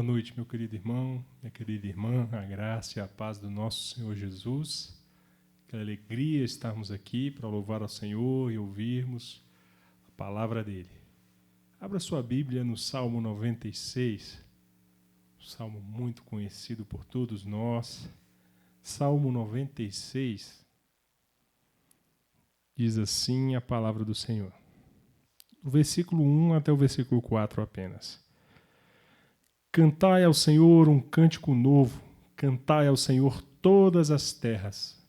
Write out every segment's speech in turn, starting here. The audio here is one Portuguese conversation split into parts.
noite, meu querido irmão, minha querida irmã, a graça e a paz do nosso Senhor Jesus. Que alegria estarmos aqui para louvar ao Senhor e ouvirmos a palavra dele. Abra sua Bíblia no Salmo 96, um salmo muito conhecido por todos nós. Salmo 96 diz assim a palavra do Senhor. Do versículo 1 até o versículo 4 apenas. Cantai ao Senhor um cântico novo, cantai ao Senhor todas as terras.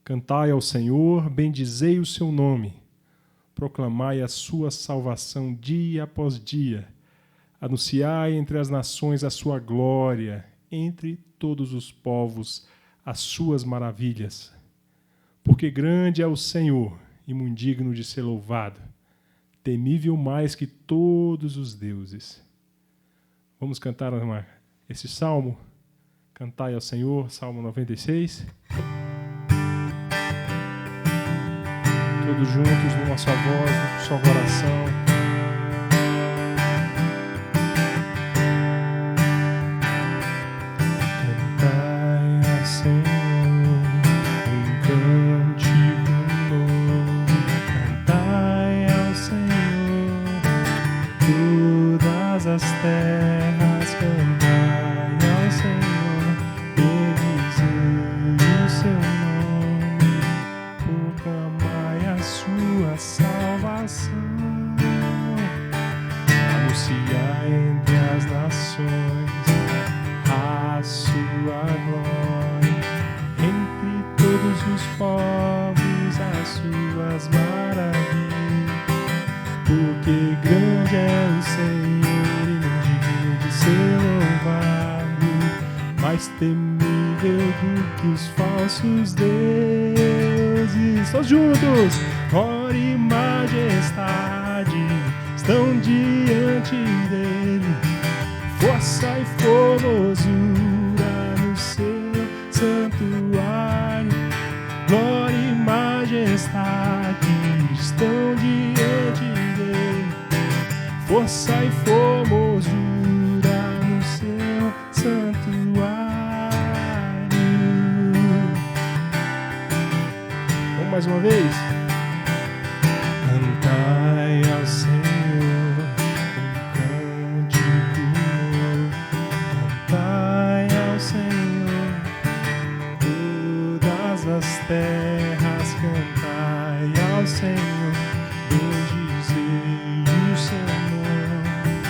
Cantai ao Senhor, bendizei o seu nome. Proclamai a sua salvação dia após dia. Anunciai entre as nações a sua glória, entre todos os povos as suas maravilhas. Porque grande é o Senhor e muito digno de ser louvado, temível mais que todos os deuses. Vamos cantar esse salmo? Cantai ao Senhor, Salmo 96. Todos juntos, numa só voz, num só coração. Cantai ao Senhor um cântico novo. Cantai ao Senhor todas as terras. Cantai ao Senhor, bendizei o seu nome. Proclamai a sua salvação. Anunciai entre as nações a sua glória. Entre todos os povos as suas maravilhas. Porque grande é o Senhor e não digno de ser louvado, mais temível do que os falsos deuses. Todos juntos! Glória e majestade estão diante dele, força e formosura no seu santuário. Glória e majestade estão diante dele, força e formosura no seu santuário. Vamos mais uma vez? Cantai ao Senhor um cântico novo. Cantai ao Senhor todas as terras. Cantai ao Senhor, bendizei o seu nome.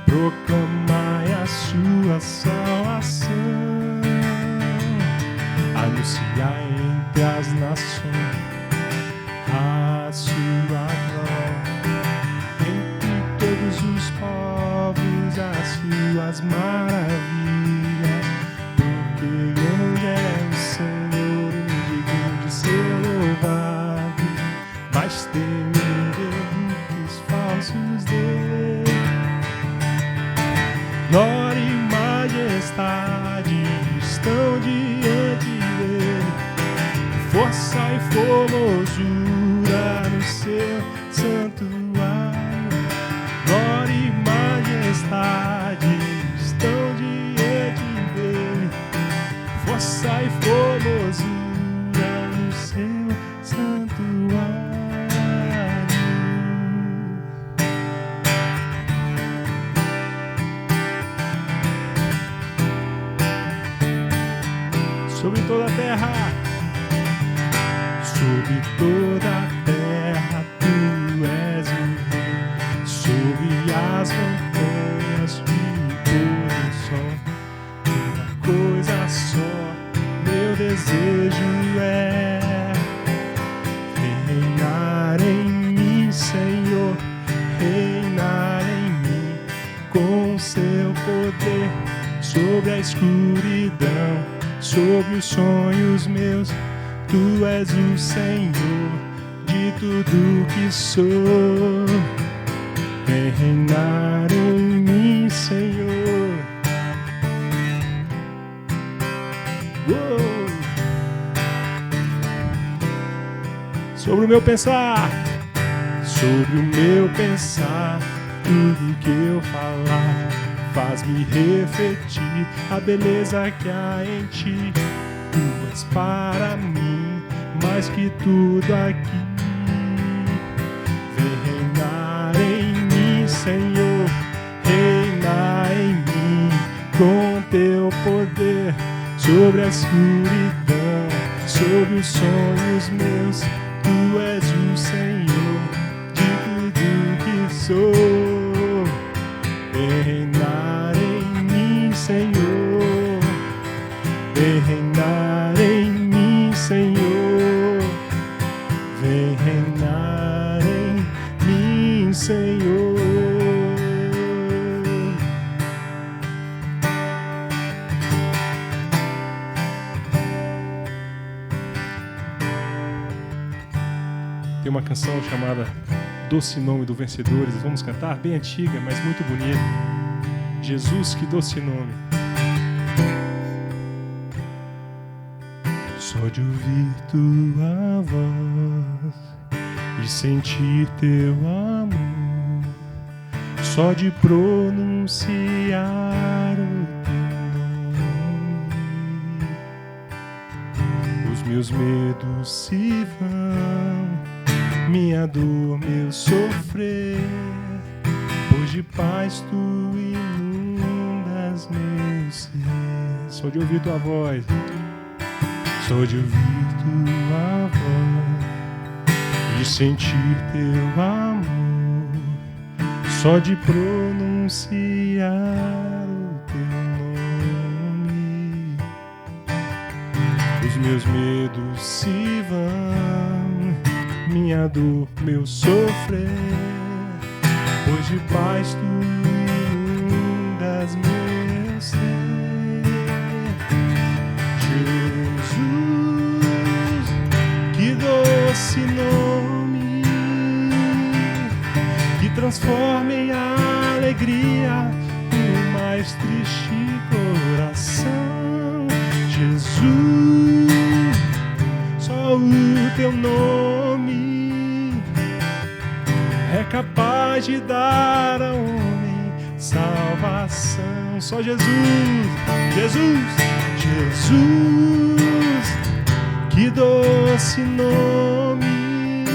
Proclamai a sua salvação. Anunciai entre as nações a sua glória. Entre todos os povos as suas maravilhas. Porque grande é o Senhor e digno de ser louvado, mais temível do que os falsos deuses. Glória e majestade estão diante dele, força e formosura no seu santuário. Glória e majestade estão diante dele, força e formosura no seu santuário. Sobre toda a terra, sobre toda a terra, tu és o rei. Sobre as montanhas, o pôr do sol. Uma coisa só, meu desejo é reinar em mim, Senhor, reinar em mim com seu poder sobre a escuridão, sobre os sonhos meus. Tu és o Senhor de tudo que sou. Vem reinar em mim, Senhor. Uou. Sobre o meu pensar, sobre o meu pensar, tudo que eu falar, faz-me refletir a beleza que há em ti. Tu és para mim mais que tudo aqui. Vem reinar em mim, Senhor, reina em mim com teu poder sobre a escuridão, sobre os sonhos meus. Tu és o Senhor de tudo que sou. Vem reinar em mim, Senhor, vem reinar em mim, Senhor, vem reinar em mim, Senhor. Tem uma canção chamada Doce Nome do Vencedores. Vamos cantar? Bem antiga, mas muito bonita. Jesus, que doce nome. Só de ouvir tua voz e sentir teu amor, só de pronunciar o teu nome, os meus medos se vão, minha dor, meu sofrer, pois de paz tu inundas meu ser. Só de ouvir tua voz, só de ouvir tua voz e sentir teu amor, só de pronunciar o teu nome, os meus medos se vão, minha dor, meu sofrer, pois de paz tu inundas meu ser. Jesus, que doce nome, que transforma em alegria o mais triste coração. Jesus, só o teu nome é capaz de dar ao homem salvação. Só Jesus, Jesus, Jesus, que doce nome,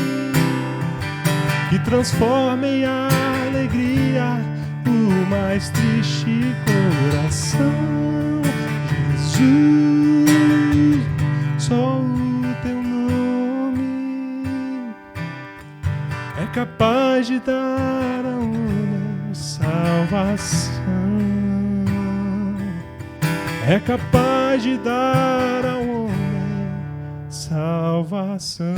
que transforma em alegria o mais triste coração. Jesus, só o teu nome é capaz de dar ao homem salvação, é capaz de dar ao homem salvação.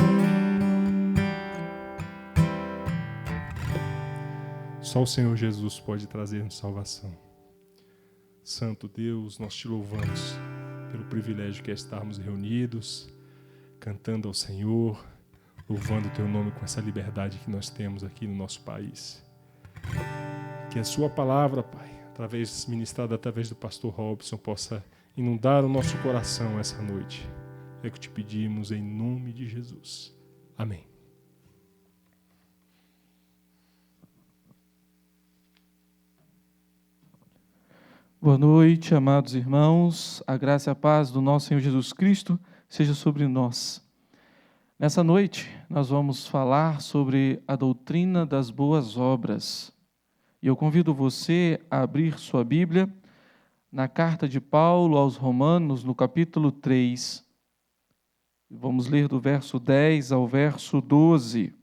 Só o Senhor Jesus pode trazer-nos salvação. Santo Deus, nós te louvamos pelo privilégio que é estarmos reunidos, cantando ao Senhor, louvando o teu nome com essa liberdade que nós temos aqui no nosso país. Que a sua palavra, Pai, ministrada através do pastor Robson, possa inundar o nosso coração essa noite. É o que te pedimos em nome de Jesus. Amém. Boa noite, amados irmãos. A graça e a paz do nosso Senhor Jesus Cristo seja sobre nós. Nessa noite, nós vamos falar sobre a doutrina das boas obras. E eu convido você a abrir sua Bíblia na carta de Paulo aos Romanos, no capítulo 3. Vamos ler do verso 10 ao verso 12.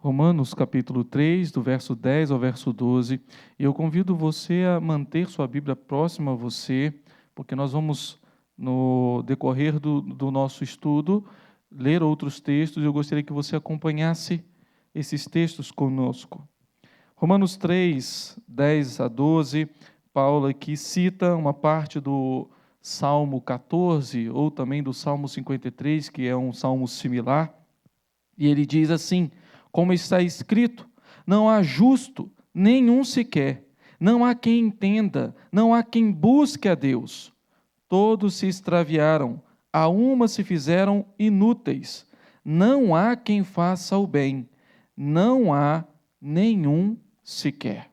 Romanos capítulo 3, do verso 10 ao verso 12. E eu convido você a manter sua Bíblia próxima a você, porque nós vamos, no decorrer do nosso estudo, ler outros textos. Eu gostaria que você acompanhasse esses textos conosco. Romanos 3, 10 a 12, Paulo aqui cita uma parte do Salmo 14, ou também do Salmo 53, que é um salmo similar, e ele diz assim: como está escrito, não há justo, nenhum sequer, não há quem entenda, não há quem busque a Deus. Todos se extraviaram, a uma se fizeram inúteis, não há quem faça o bem, não há nenhum sequer.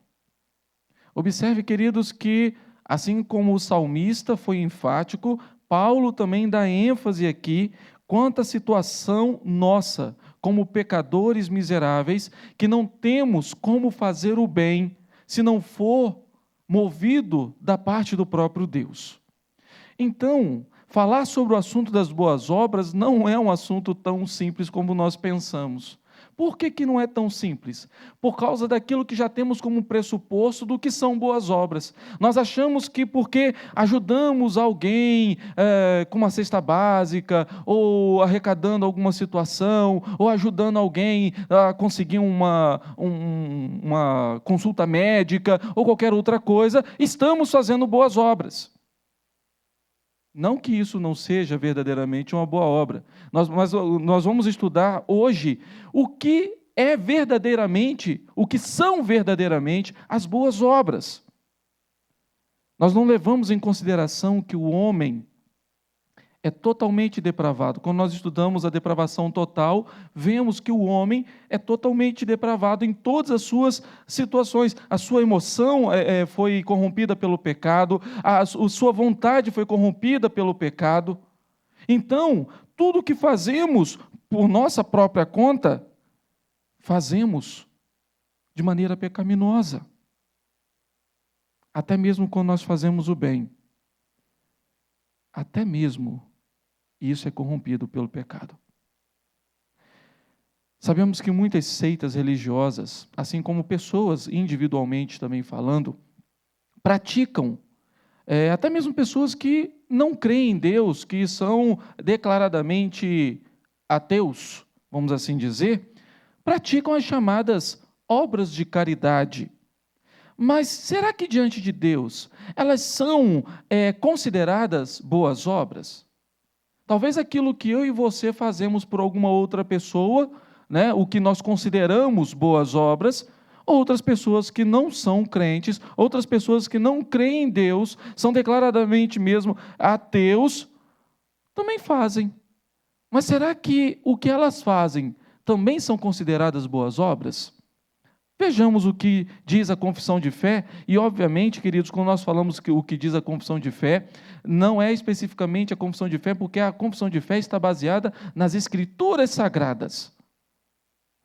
Observe, queridos, que assim como o salmista foi enfático, Paulo também dá ênfase aqui quanto à situação nossa, como pecadores miseráveis, que não temos como fazer o bem, se não for movido da parte do próprio Deus. Então, falar sobre o assunto das boas obras não é um assunto tão simples como nós pensamos. Por que não é tão simples? Por causa daquilo que já temos como pressuposto do que são boas obras. Nós achamos que porque ajudamos alguém com uma cesta básica, ou arrecadando alguma situação, ou ajudando alguém a conseguir uma consulta médica, ou qualquer outra coisa, estamos fazendo boas obras. Não que isso não seja verdadeiramente uma boa obra, mas nós vamos estudar hoje o que é verdadeiramente, o que são verdadeiramente as boas obras. Nós não levamos em consideração que o homem é totalmente depravado. Quando nós estudamos a depravação total, vemos que o homem é totalmente depravado em todas as suas situações. A sua emoção foi corrompida pelo pecado, a sua vontade foi corrompida pelo pecado. Então, tudo que fazemos por nossa própria conta, fazemos de maneira pecaminosa. Até mesmo quando nós fazemos o bem. Até mesmo isso é corrompido pelo pecado. Sabemos que muitas seitas religiosas, assim como pessoas individualmente também falando, praticam, até mesmo pessoas que não creem em Deus, que são declaradamente ateus, vamos assim dizer, praticam as chamadas obras de caridade. Mas será que diante de Deus elas são consideradas boas obras? Talvez aquilo que eu e você fazemos por alguma outra pessoa, né, o que nós consideramos boas obras, outras pessoas que não são crentes, outras pessoas que não creem em Deus, são declaradamente mesmo ateus, também fazem. Mas será que o que elas fazem também são consideradas boas obras? Vejamos o que diz a confissão de fé, e obviamente, queridos, quando nós falamos que o que diz a confissão de fé, não é especificamente a confissão de fé, porque a confissão de fé está baseada nas Escrituras Sagradas.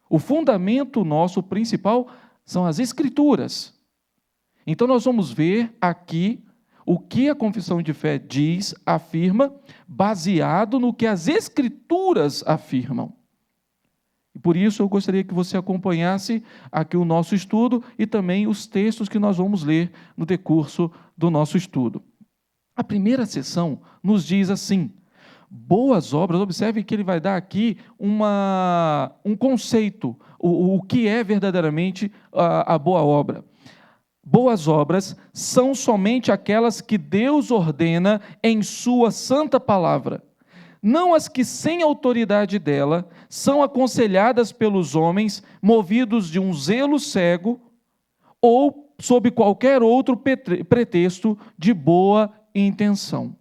O fundamento nosso principal são as Escrituras. Então nós vamos ver aqui o que a confissão de fé diz, afirma, baseado no que as Escrituras afirmam. E por isso eu gostaria que você acompanhasse aqui o nosso estudo e também os textos que nós vamos ler no decurso do nosso estudo. A primeira sessão nos diz assim: boas obras. Observe que ele vai dar aqui um conceito, o que é verdadeiramente a boa obra. Boas obras são somente aquelas que Deus ordena em sua santa palavra, não as que, sem autoridade dela, são aconselhadas pelos homens, movidos de um zelo cego, ou sob qualquer outro pretexto de boa intenção.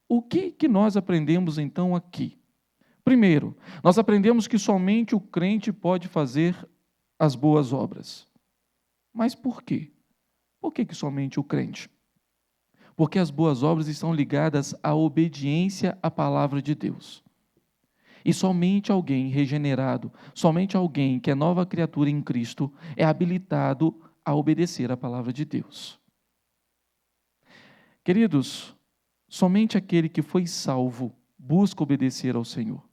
O que nós aprendemos então aqui? Primeiro, nós aprendemos que somente o crente pode fazer as boas obras. Mas por quê? Por que somente o crente? Porque as boas obras estão ligadas à obediência à palavra de Deus. E somente alguém regenerado, somente alguém que é nova criatura em Cristo, é habilitado a obedecer à palavra de Deus. Queridos, somente aquele que foi salvo busca obedecer ao Senhor.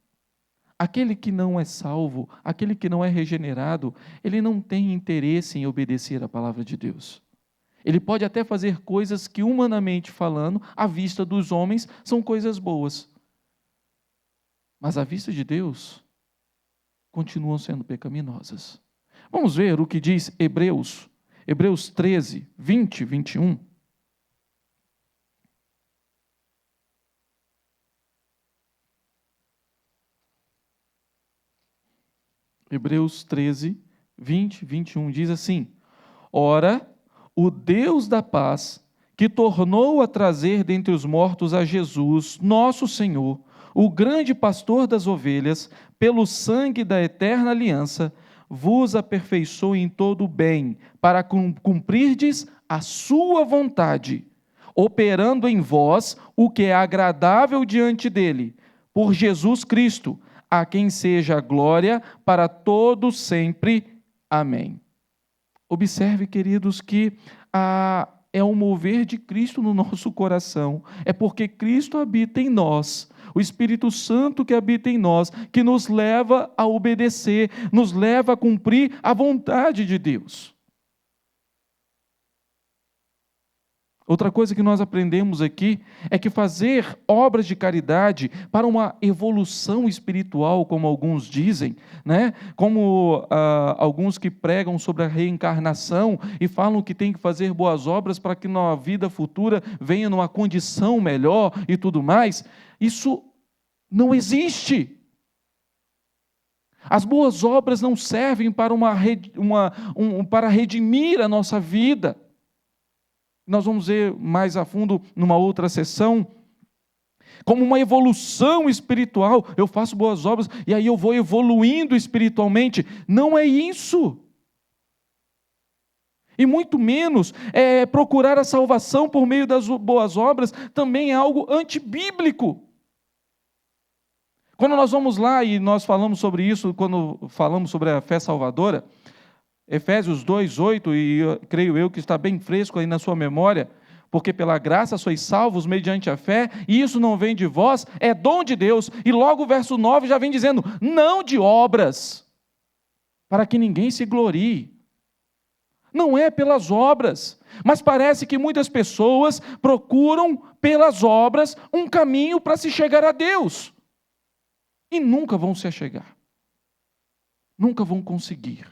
Aquele que não é salvo, aquele que não é regenerado, ele não tem interesse em obedecer à palavra de Deus. Ele pode até fazer coisas que, humanamente falando, à vista dos homens, são coisas boas. Mas à vista de Deus, continuam sendo pecaminosas. Vamos ver o que diz Hebreus 13, 20, 21. Hebreus 13, 20, 21 diz assim: ora, o Deus da paz, que tornou a trazer dentre os mortos a Jesus, nosso Senhor, o grande pastor das ovelhas, pelo sangue da eterna aliança, vos aperfeiçoe em todo o bem, para cumprirdes a sua vontade, operando em vós o que é agradável diante dele, por Jesus Cristo, a quem seja a glória para todos sempre. Amém. Observe, queridos, que é o mover de Cristo no nosso coração, é porque Cristo habita em nós, o Espírito Santo que habita em nós, que nos leva a obedecer, nos leva a cumprir a vontade de Deus. Outra coisa que nós aprendemos aqui é que fazer obras de caridade para uma evolução espiritual, como alguns dizem, né? Como alguns que pregam sobre a reencarnação e falam que tem que fazer boas obras para que na vida futura venha numa condição melhor e tudo mais, isso não existe. As boas obras não servem para para redimir a nossa vida. Nós vamos ver mais a fundo numa outra sessão, como uma evolução espiritual. Eu faço boas obras e aí eu vou evoluindo espiritualmente. Não é isso. E muito menos procurar a salvação por meio das boas obras também é algo antibíblico. Quando nós vamos lá e nós falamos sobre isso, quando falamos sobre a fé salvadora, Efésios 2:8, e creio eu que está bem fresco aí na sua memória, porque pela graça sois salvos mediante a fé, e isso não vem de vós, é dom de Deus. E logo o verso 9 já vem dizendo, não de obras, para que ninguém se glorie. Não é pelas obras, mas parece que muitas pessoas procuram pelas obras um caminho para se chegar a Deus, e nunca vão se achegar, nunca vão conseguir.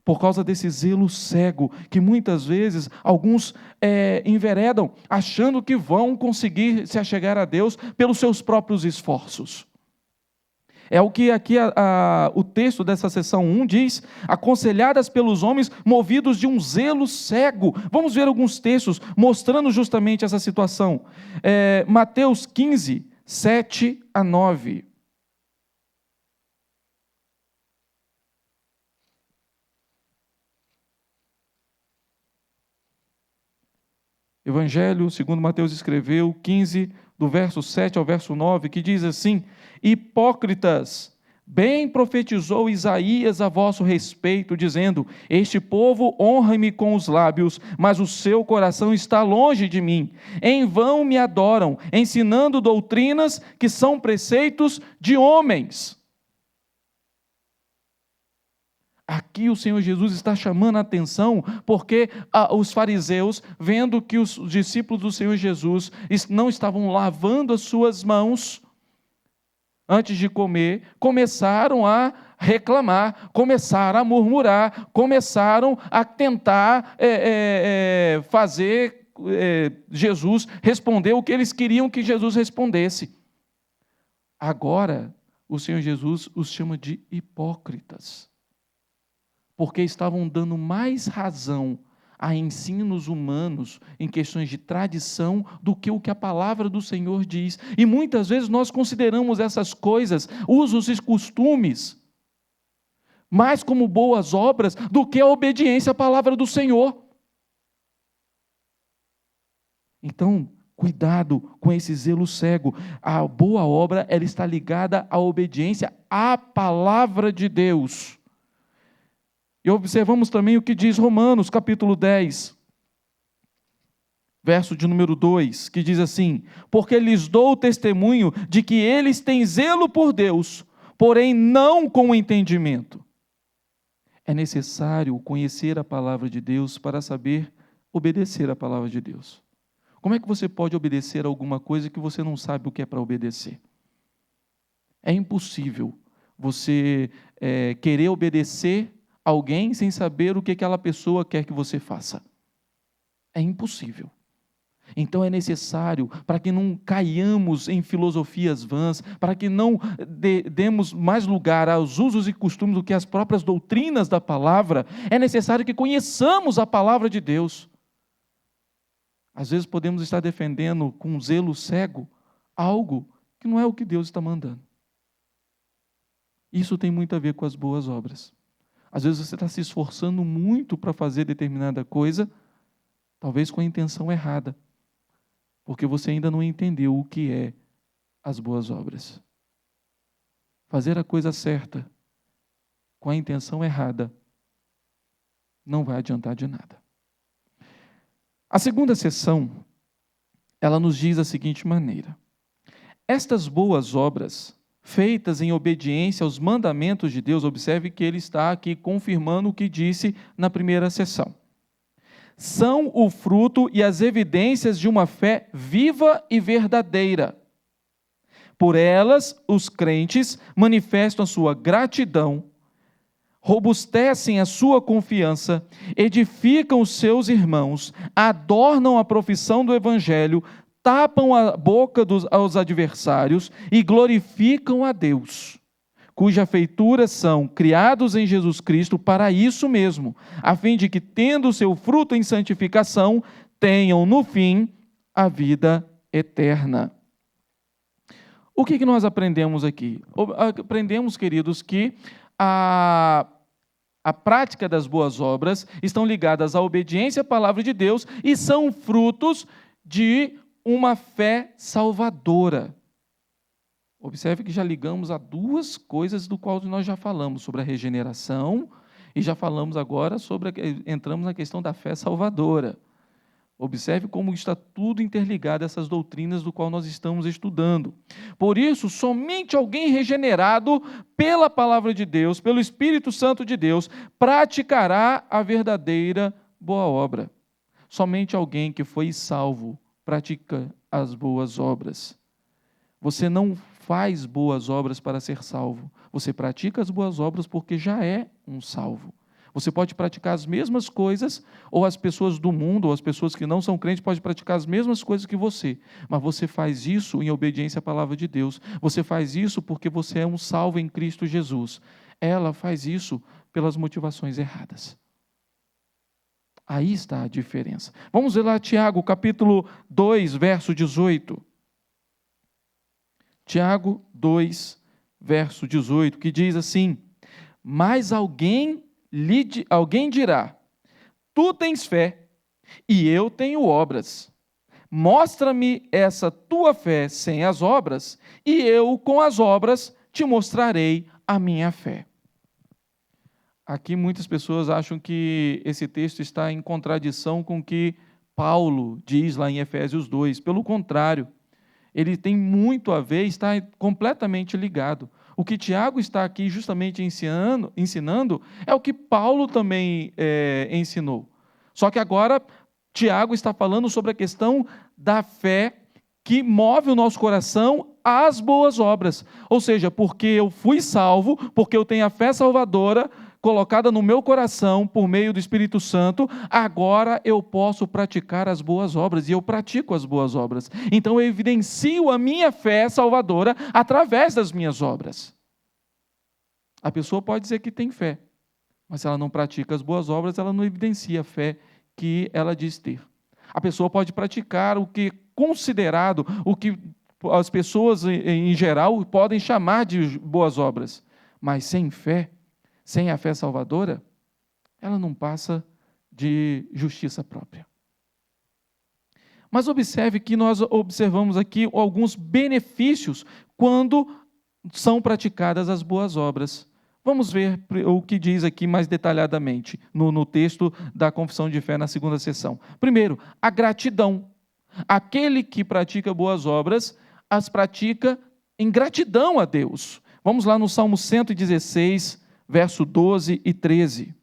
Por causa desse zelo cego, que muitas vezes alguns enveredam, achando que vão conseguir se achegar a Deus pelos seus próprios esforços. É o que aqui o texto dessa seção 1 diz, aconselhadas pelos homens movidos de um zelo cego. Vamos ver alguns textos mostrando justamente essa situação. Mateus 15, 7 a 9. Evangelho, segundo Mateus escreveu, 15, do verso 7 ao verso 9, que diz assim, hipócritas, bem profetizou Isaías a vosso respeito, dizendo, este povo honra-me com os lábios, mas o seu coração está longe de mim. Em vão me adoram, ensinando doutrinas que são preceitos de homens. Aqui o Senhor Jesus está chamando a atenção, porque os fariseus, vendo que os discípulos do Senhor Jesus não estavam lavando as suas mãos antes de comer, começaram a reclamar, começaram a murmurar, começaram a tentar fazer Jesus responder o que eles queriam que Jesus respondesse. Agora, o Senhor Jesus os chama de hipócritas, porque estavam dando mais razão a ensinos humanos em questões de tradição do que o que a palavra do Senhor diz. E muitas vezes nós consideramos essas coisas, usos e costumes, mais como boas obras do que a obediência à palavra do Senhor. Então, cuidado com esse zelo cego. A boa obra, ela está ligada à obediência à palavra de Deus. E observamos também o que diz Romanos, capítulo 10, verso de número 2, que diz assim, porque lhes dou testemunho de que eles têm zelo por Deus, porém não com entendimento. É necessário conhecer a palavra de Deus para saber obedecer a palavra de Deus. Como é que você pode obedecer a alguma coisa que você não sabe o que é para obedecer? É impossível você querer obedecer alguém sem saber o que aquela pessoa quer que você faça. É impossível. Então é necessário, para que não caiamos em filosofias vãs, para que não demos mais lugar aos usos e costumes do que as próprias doutrinas da palavra, é necessário que conheçamos a palavra de Deus. Às vezes podemos estar defendendo com zelo cego algo que não é o que Deus está mandando. Isso tem muito a ver com as boas obras. Às vezes você está se esforçando muito para fazer determinada coisa, talvez com a intenção errada, porque você ainda não entendeu o que é as boas obras. Fazer a coisa certa com a intenção errada não vai adiantar de nada. A segunda seção, ela nos diz da seguinte maneira: estas boas obras, feitas em obediência aos mandamentos de Deus, observe que ele está aqui confirmando o que disse na primeira sessão, são o fruto e as evidências de uma fé viva e verdadeira. Por elas, os crentes manifestam a sua gratidão, robustecem a sua confiança, edificam os seus irmãos, adornam a profissão do Evangelho, tapam a boca aos adversários e glorificam a Deus, cuja feitura são criados em Jesus Cristo para isso mesmo, a fim de que, tendo seu fruto em santificação, tenham no fim a vida eterna. O que nós aprendemos aqui? Aprendemos, queridos, que a prática das boas obras estão ligadas à obediência à palavra de Deus e são frutos de uma fé salvadora. Observe que já ligamos a duas coisas do qual nós já falamos, sobre a regeneração, e já falamos agora entramos na questão da fé salvadora. Observe como está tudo interligado a essas doutrinas do qual nós estamos estudando. Por isso, somente alguém regenerado pela palavra de Deus, pelo Espírito Santo de Deus, praticará a verdadeira boa obra. Somente alguém que foi salvo pratica as boas obras. Você não faz boas obras para ser salvo. Você pratica as boas obras porque já é um salvo. Você pode praticar as mesmas coisas, ou as pessoas do mundo, ou as pessoas que não são crentes, podem praticar as mesmas coisas que você. Mas você faz isso em obediência à palavra de Deus. Você faz isso porque você é um salvo em Cristo Jesus. Ela faz isso pelas motivações erradas. Aí está a diferença. Vamos ver lá Tiago, capítulo 2, verso 18. Tiago 2, verso 18, que diz assim: mas alguém dirá, tu tens fé e eu tenho obras. Mostra-me essa tua fé sem as obras, e eu com as obras te mostrarei a minha fé. Aqui muitas pessoas acham que esse texto está em contradição com o que Paulo diz lá em Efésios 2. Pelo contrário, ele tem muito a ver, está completamente ligado. O que Tiago está aqui justamente ensinando é o que Paulo também ensinou. Só que agora Tiago está falando sobre a questão da fé que move o nosso coração às boas obras. Ou seja, porque eu fui salvo, porque eu tenho a fé salvadora colocada no meu coração por meio do Espírito Santo, agora eu posso praticar as boas obras, e eu pratico as boas obras. Então eu evidencio a minha fé salvadora através das minhas obras. A pessoa pode dizer que tem fé, mas se ela não pratica as boas obras, ela não evidencia a fé que ela diz ter. A pessoa pode praticar o que é considerado, o que as pessoas em geral podem chamar de boas obras, mas sem fé, sem a fé salvadora, ela não passa de justiça própria. Mas observe que nós observamos aqui alguns benefícios quando são praticadas as boas obras. Vamos ver o que diz aqui mais detalhadamente no texto da Confissão de Fé na segunda sessão. Primeiro, a gratidão. Aquele que pratica boas obras, as pratica em gratidão a Deus. Vamos lá no Salmo 116, verso 12 e 13.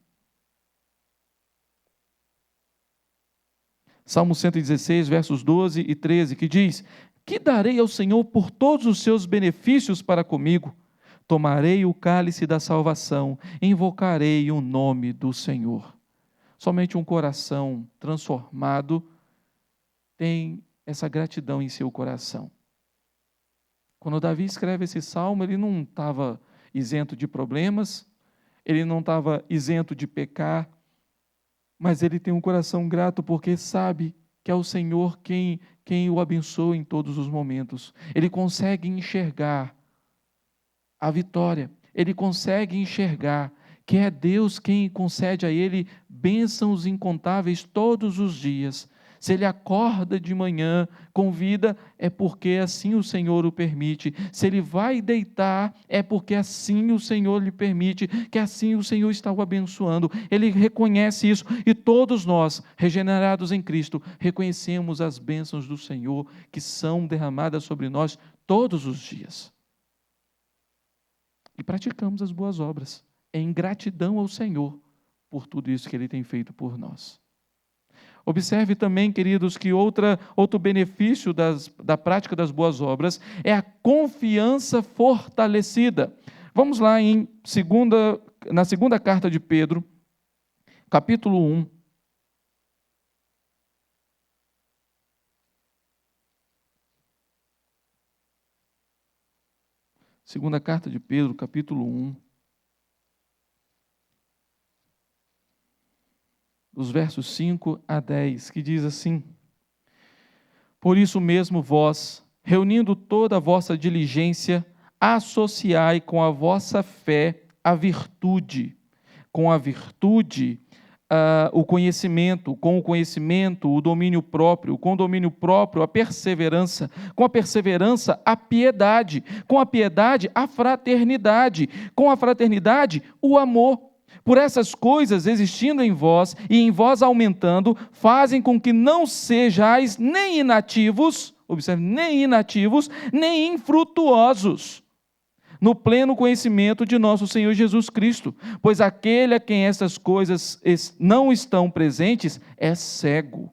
Salmo 116, versos 12 e 13, que diz: que darei ao Senhor por todos os seus benefícios para comigo? Tomarei o cálice da salvação, invocarei o nome do Senhor. Somente um coração transformado tem essa gratidão em seu coração. Quando Davi escreve esse salmo, ele não estava isento de problemas, ele não estava isento de pecar, mas ele tem um coração grato porque sabe que é o Senhor quem o abençoa em todos os momentos. Ele consegue enxergar a vitória, ele consegue enxergar que é Deus quem concede a ele bênçãos incontáveis todos os dias. Se ele acorda de manhã com vida, é porque assim o Senhor o permite. Se ele vai deitar, é porque assim o Senhor lhe permite, que assim o Senhor está o abençoando. Ele reconhece isso, e todos nós, regenerados em Cristo, reconhecemos as bênçãos do Senhor que são derramadas sobre nós todos os dias. E praticamos as boas obras, em gratidão ao Senhor por tudo isso que Ele tem feito por nós. Observe também, queridos, que outro benefício da prática das boas obras é a confiança fortalecida. Vamos lá na segunda carta de Pedro, capítulo 1. Segunda carta de Pedro, capítulo 1. Dos versos 5 a 10, que diz assim: Por isso mesmo vós, reunindo toda a vossa diligência, associai com a vossa fé a virtude, com a virtude o conhecimento, com o conhecimento o domínio próprio, com o domínio próprio a perseverança, com a perseverança a piedade, com a piedade a fraternidade, com a fraternidade o amor. Por essas coisas existindo em vós e em vós aumentando, fazem com que não sejais nem inativos, observe, nem inativos, nem infrutuosos, no pleno conhecimento de nosso Senhor Jesus Cristo, pois aquele a quem essas coisas não estão presentes é cego,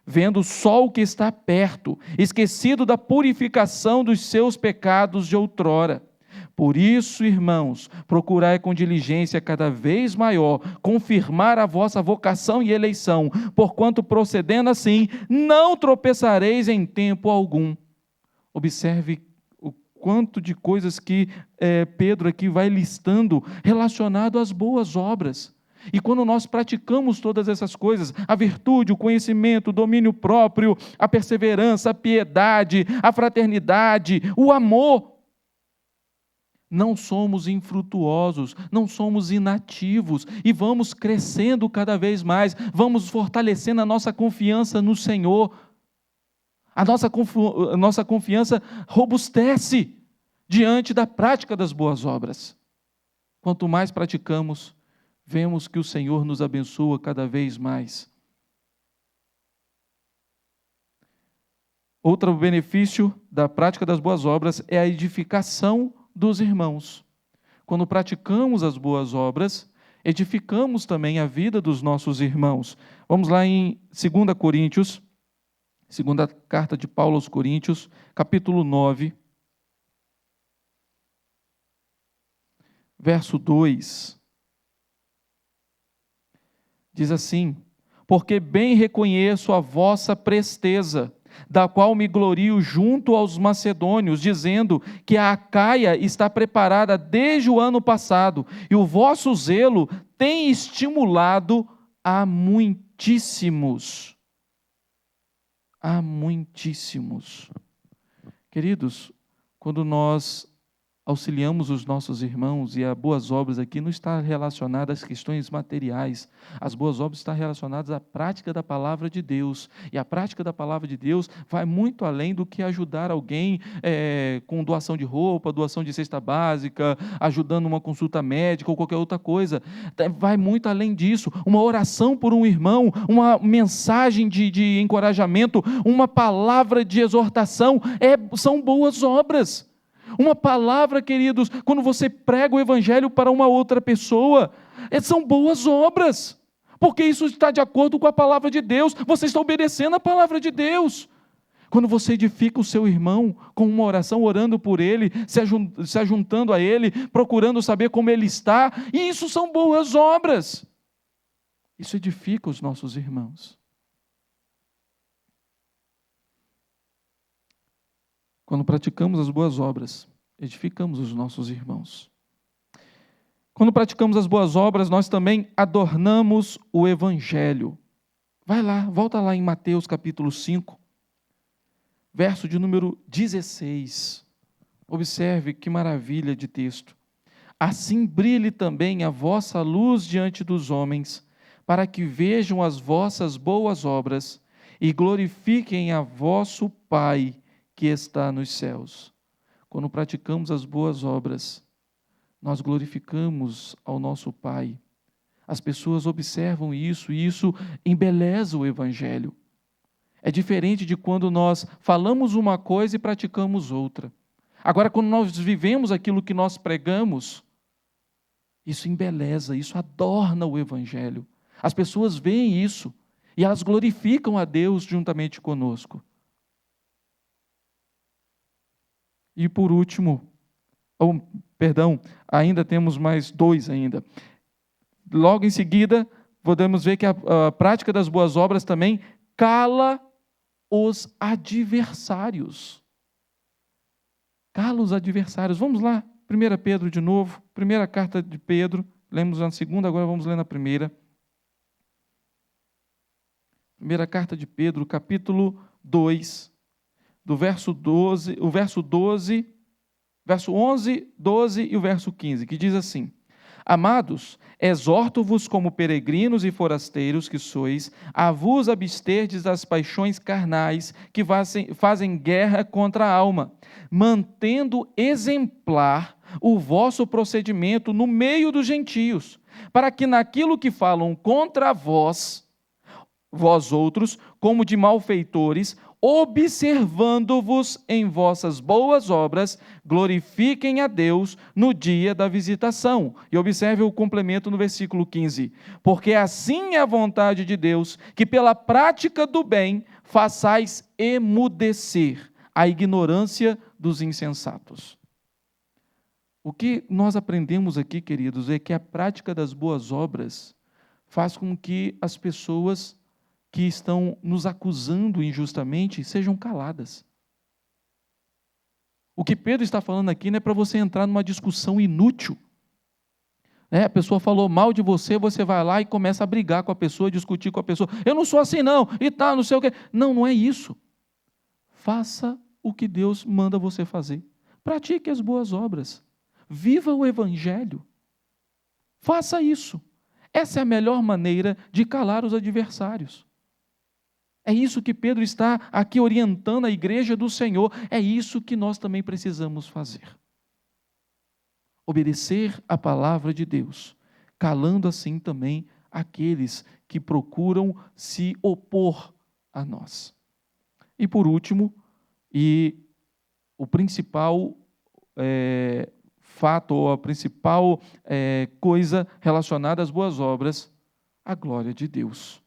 vendo só o que está perto, esquecido da purificação dos seus pecados de outrora. Por isso, irmãos, procurai com diligência cada vez maior confirmar a vossa vocação e eleição, porquanto procedendo assim, não tropeçareis em tempo algum. Observe o quanto de coisas que Pedro aqui vai listando relacionado às boas obras. E quando nós praticamos todas essas coisas, a virtude, o conhecimento, o domínio próprio, a perseverança, a piedade, a fraternidade, o amor, não somos infrutuosos, não somos inativos, e vamos crescendo cada vez mais, vamos fortalecendo a nossa confiança no Senhor. A nossa confiança robustece diante da prática das boas obras. Quanto mais praticamos, vemos que o Senhor nos abençoa cada vez mais. Outro benefício da prática das boas obras é a edificação dos irmãos. Quando praticamos as boas obras, edificamos também a vida dos nossos irmãos. Vamos lá em 2 Coríntios, segunda carta de Paulo aos Coríntios, capítulo 9, verso 2. Diz assim: Porque bem reconheço a vossa presteza, da qual me glorio junto aos macedônios, dizendo que a Acaia está preparada desde o ano passado, e o vosso zelo tem estimulado a muitíssimos. A muitíssimos. Queridos, quando nós auxiliamos os nossos irmãos, e as boas obras aqui não está relacionada às questões materiais, as boas obras estão relacionadas à prática da palavra de Deus, e a prática da palavra de Deus vai muito além do que ajudar alguém com doação de roupa, doação de cesta básica, ajudando uma consulta médica ou qualquer outra coisa, vai muito além disso. Uma oração por um irmão, uma mensagem de encorajamento, uma palavra de exortação, são boas obras. Uma palavra, queridos, quando você prega o evangelho para uma outra pessoa, são boas obras, porque isso está de acordo com a palavra de Deus, você está obedecendo a palavra de Deus. Quando você edifica o seu irmão com uma oração, orando por ele, se ajuntando a ele, procurando saber como ele está, e isso são boas obras. Isso edifica os nossos irmãos. Quando praticamos as boas obras, edificamos os nossos irmãos. Quando praticamos as boas obras, nós também adornamos o Evangelho. Vai lá, volta lá em Mateus capítulo 5, verso de número 16. Observe que maravilha de texto. Assim brilhe também a vossa luz diante dos homens, para que vejam as vossas boas obras e glorifiquem a vosso Pai que está nos céus. Quando praticamos as boas obras, nós glorificamos ao nosso Pai. As pessoas observam isso e isso embeleza o Evangelho. É diferente de quando nós falamos uma coisa e praticamos outra. Agora, quando nós vivemos aquilo que nós pregamos, isso embeleza, isso adorna o Evangelho. As pessoas veem isso e elas glorificam a Deus juntamente conosco. E por último, ainda temos mais 2 ainda. Logo em seguida, podemos ver que a prática das boas obras também cala os adversários. Cala os adversários. Vamos lá, 1 Pedro de novo, primeira carta de Pedro, lemos na segunda, agora vamos ler na primeira. Primeira carta de Pedro, capítulo 2, do verso 12, verso 11, 12 e o verso 15, que diz assim: Amados, exorto-vos como peregrinos e forasteiros que sois, a vos absterdes das paixões carnais que fazem guerra contra a alma, mantendo exemplar o vosso procedimento no meio dos gentios, para que naquilo que falam contra vós outros, como de malfeitores, observando-vos em vossas boas obras, glorifiquem a Deus no dia da visitação. E observe o complemento no versículo 15. Porque assim é a vontade de Deus, que pela prática do bem façais emudecer a ignorância dos insensatos. O que nós aprendemos aqui, queridos, é que a prática das boas obras faz com que as pessoas que estão nos acusando injustamente sejam caladas. O que Pedro está falando aqui não é para você entrar numa discussão inútil. A pessoa falou mal de você, você vai lá e começa a brigar com a pessoa, discutir com a pessoa. Eu não sou assim não, e tá, não sei o quê. Não, não é isso. Faça o que Deus manda você fazer. Pratique as boas obras. Viva o Evangelho. Faça isso. Essa é a melhor maneira de calar os adversários. É isso que Pedro está aqui orientando a igreja do Senhor. É isso que nós também precisamos fazer. Obedecer a palavra de Deus, calando assim também aqueles que procuram se opor a nós. E por último, e o principal fato, ou a principal coisa relacionada às boas obras, a glória de Deus.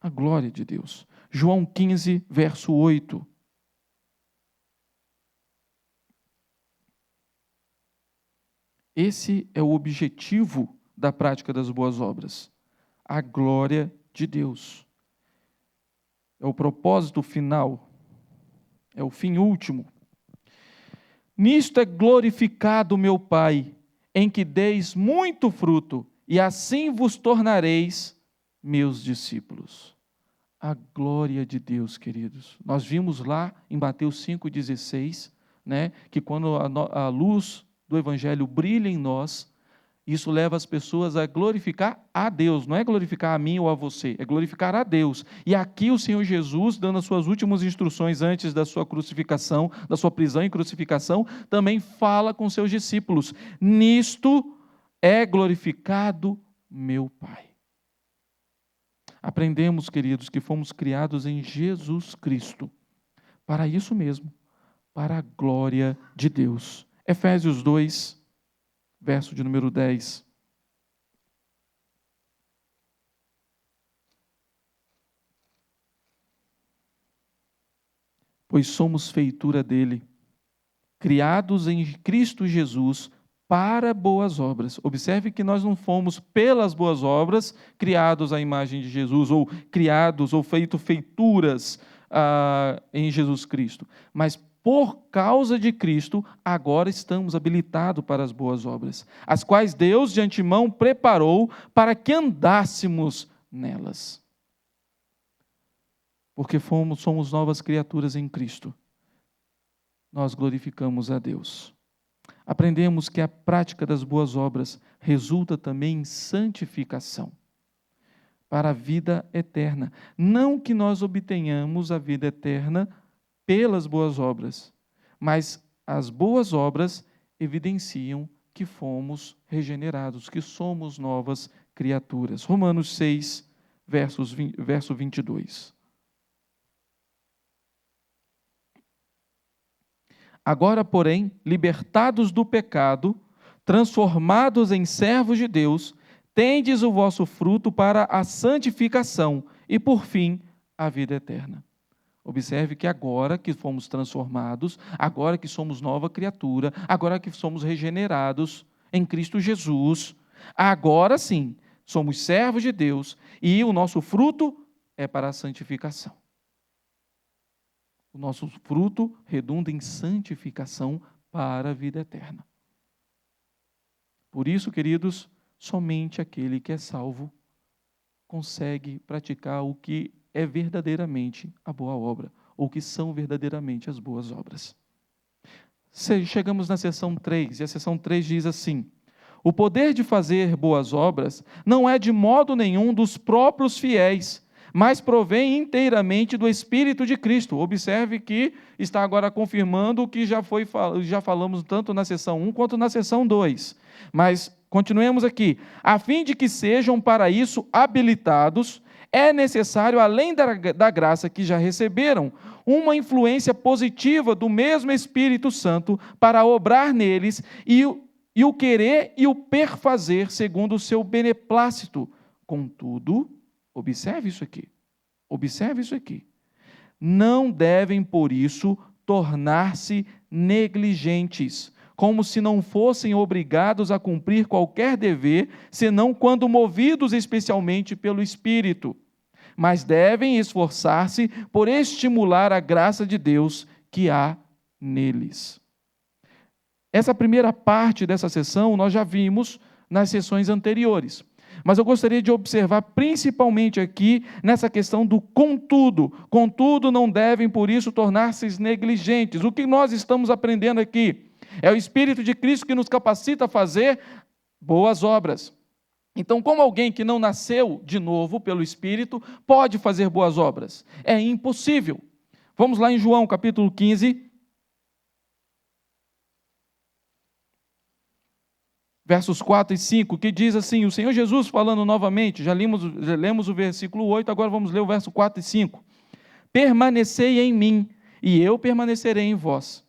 A glória de Deus. João 15, verso 8. Esse é o objetivo da prática das boas obras. A glória de Deus. É o propósito final. É o fim último. Nisto é glorificado meu Pai, em que deis muito fruto, e assim vos tornareis meus discípulos. A glória de Deus, queridos. Nós vimos lá em Mateus 5,16, que quando a luz do Evangelho brilha em nós, isso leva as pessoas a glorificar a Deus. Não é glorificar a mim ou a você, é glorificar a Deus. E aqui o Senhor Jesus, dando as suas últimas instruções antes da sua crucificação, da sua prisão e crucificação, também fala com seus discípulos: nisto é glorificado meu Pai. Aprendemos, queridos, que fomos criados em Jesus Cristo, para isso mesmo, para a glória de Deus. Efésios 2, verso de número 10. Pois somos feitura dele, criados em Cristo Jesus, para boas obras. Observe que nós não fomos pelas boas obras criados à imagem de Jesus, ou criados, ou feituras em Jesus Cristo, mas por causa de Cristo, agora estamos habilitados para as boas obras, as quais Deus de antemão preparou para que andássemos nelas. porque somos novas criaturas em Cristo, nós glorificamos a Deus. Aprendemos que a prática das boas obras resulta também em santificação para a vida eterna. Não que nós obtenhamos a vida eterna pelas boas obras, mas as boas obras evidenciam que fomos regenerados, que somos novas criaturas. Romanos 6, verso 22. Agora, porém, libertados do pecado, transformados em servos de Deus, tendes o vosso fruto para a santificação e, por fim, a vida eterna. Observe que agora que fomos transformados, agora que somos nova criatura, agora que somos regenerados em Cristo Jesus, agora sim, somos servos de Deus e o nosso fruto é para a santificação. O nosso fruto redunda em santificação para a vida eterna. Por isso, queridos, somente aquele que é salvo consegue praticar o que é verdadeiramente a boa obra, ou que são verdadeiramente as boas obras. Chegamos na seção 3, e a seção 3 diz assim: o poder de fazer boas obras não é de modo nenhum dos próprios fiéis, mas provém inteiramente do Espírito de Cristo. Observe que está agora confirmando o que já falamos tanto na seção 1 quanto na seção 2. Mas continuemos aqui. A fim de que sejam para isso habilitados, é necessário, além da graça que já receberam, uma influência positiva do mesmo Espírito Santo para obrar neles e o querer e o perfazer segundo o seu beneplácito. Contudo, observe isso aqui. Não devem, por isso, tornar-se negligentes, como se não fossem obrigados a cumprir qualquer dever, senão quando movidos especialmente pelo Espírito. Mas devem esforçar-se por estimular a graça de Deus que há neles. Essa primeira parte dessa sessão nós já vimos nas sessões anteriores. Mas eu gostaria de observar principalmente aqui nessa questão do contudo. Contudo, não devem, por isso, tornar-se negligentes. O que nós estamos aprendendo aqui? É o Espírito de Cristo que nos capacita a fazer boas obras. Então, como alguém que não nasceu de novo pelo Espírito pode fazer boas obras? É impossível. Vamos lá em João, capítulo 15. Versos 4 e 5, que diz assim, o Senhor Jesus falando novamente, já lemos o versículo 8, agora vamos ler o verso 4 e 5. Permanecei em mim, e eu permanecerei em vós.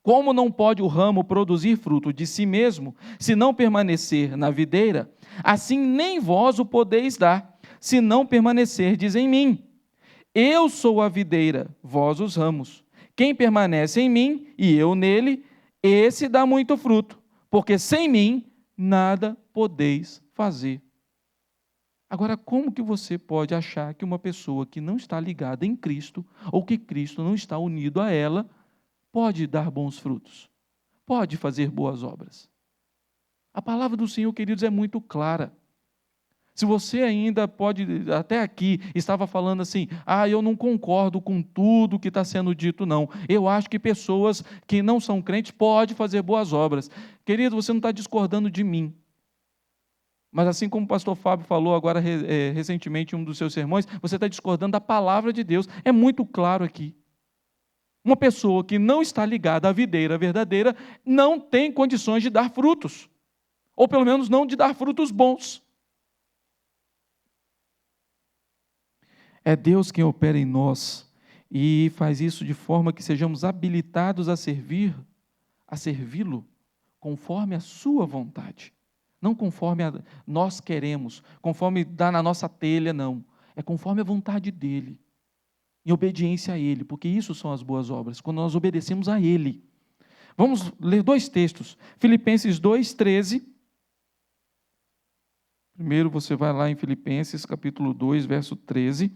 Como não pode o ramo produzir fruto de si mesmo, se não permanecer na videira, assim nem vós o podeis dar, se não permanecerdes em mim. Eu sou a videira, vós os ramos. Quem permanece em mim, e eu nele, esse dá muito fruto. Porque sem mim, nada podeis fazer. Agora, como que você pode achar que uma pessoa que não está ligada em Cristo, ou que Cristo não está unido a ela, pode dar bons frutos? Pode fazer boas obras? A palavra do Senhor, queridos, é muito clara. Se você ainda pode, até aqui, estava falando assim, eu não concordo com tudo que está sendo dito, não. Eu acho que pessoas que não são crentes podem fazer boas obras. Querido, você não está discordando de mim. Mas assim como o pastor Fábio falou agora recentemente em um dos seus sermões, você está discordando da palavra de Deus. É muito claro aqui. Uma pessoa que não está ligada à videira verdadeira não tem condições de dar frutos. Ou pelo menos não de dar frutos bons. É Deus quem opera em nós e faz isso de forma que sejamos habilitados a servi-lo conforme a sua vontade. Não conforme nós queremos, conforme dá na nossa telha, não. É conforme a vontade dele, em obediência a ele, porque isso são as boas obras, quando nós obedecemos a ele. Vamos ler dois textos, Filipenses 2:13. Primeiro você vai lá em Filipenses, capítulo 2, verso 13,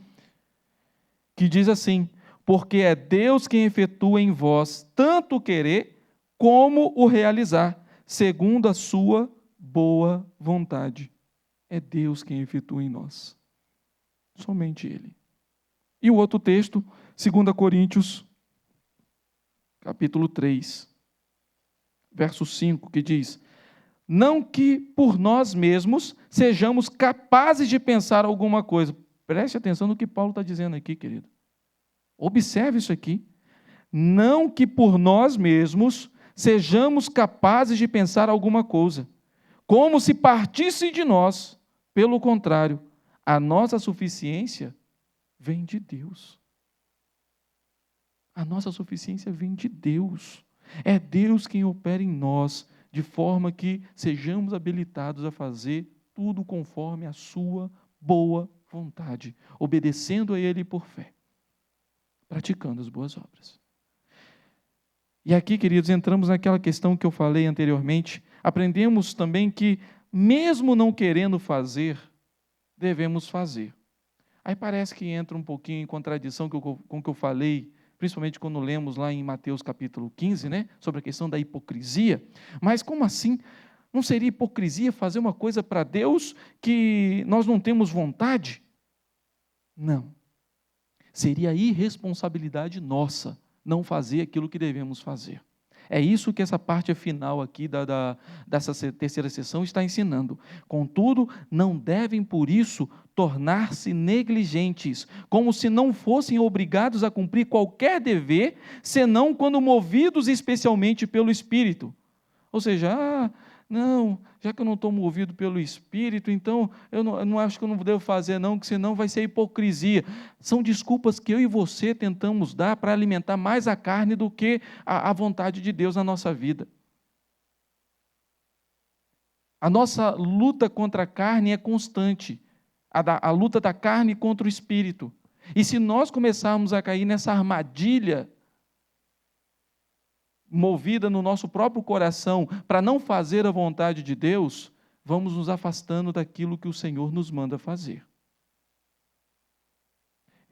que diz assim, porque é Deus quem efetua em vós tanto o querer como o realizar, segundo a sua boa vontade. É Deus quem efetua em nós. Somente Ele. E o outro texto, 2 Coríntios, capítulo 3, verso 5, que diz: não que por nós mesmos sejamos capazes de pensar alguma coisa. Preste atenção no que Paulo está dizendo aqui, querido. Observe isso aqui. Não que por nós mesmos sejamos capazes de pensar alguma coisa, como se partisse de nós. Pelo contrário, a nossa suficiência vem de Deus. A nossa suficiência vem de Deus. É Deus quem opera em nós, de forma que sejamos habilitados a fazer tudo conforme a sua boa vontade, obedecendo a Ele por fé, praticando as boas obras. E aqui, queridos, entramos naquela questão que eu falei anteriormente. Aprendemos também que, mesmo não querendo fazer, devemos fazer. Aí parece que entra um pouquinho em contradição com o que eu falei, principalmente quando lemos lá em Mateus capítulo 15, né, sobre a questão da hipocrisia. Mas como assim? Não seria hipocrisia fazer uma coisa para Deus que nós não temos vontade? Não. Seria irresponsabilidade nossa não fazer aquilo que devemos fazer. É isso que essa parte final aqui dessa terceira sessão está ensinando. Contudo, não devem, por isso, tornar-se negligentes, como se não fossem obrigados a cumprir qualquer dever, senão quando movidos especialmente pelo Espírito. Ou seja, não, já que eu não estou movido pelo Espírito, então eu não acho que eu não devo fazer não, que senão vai ser hipocrisia. São desculpas que eu e você tentamos dar para alimentar mais a carne do que a vontade de Deus na nossa vida. A nossa luta contra a carne é constante, a luta da carne contra o Espírito. E se nós começarmos a cair nessa armadilha, movida no nosso próprio coração para não fazer a vontade de Deus, vamos nos afastando daquilo que o Senhor nos manda fazer.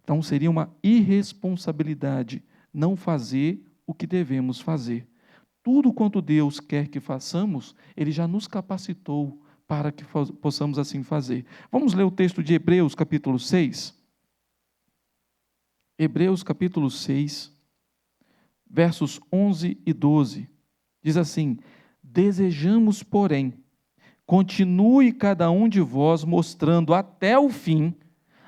Então seria uma irresponsabilidade não fazer o que devemos fazer. Tudo quanto Deus quer que façamos, Ele já nos capacitou para que possamos assim fazer. Vamos ler o texto de Hebreus capítulo 6. Hebreus capítulo 6. Versos 11 e 12, diz assim: desejamos, porém, continue cada um de vós mostrando até o fim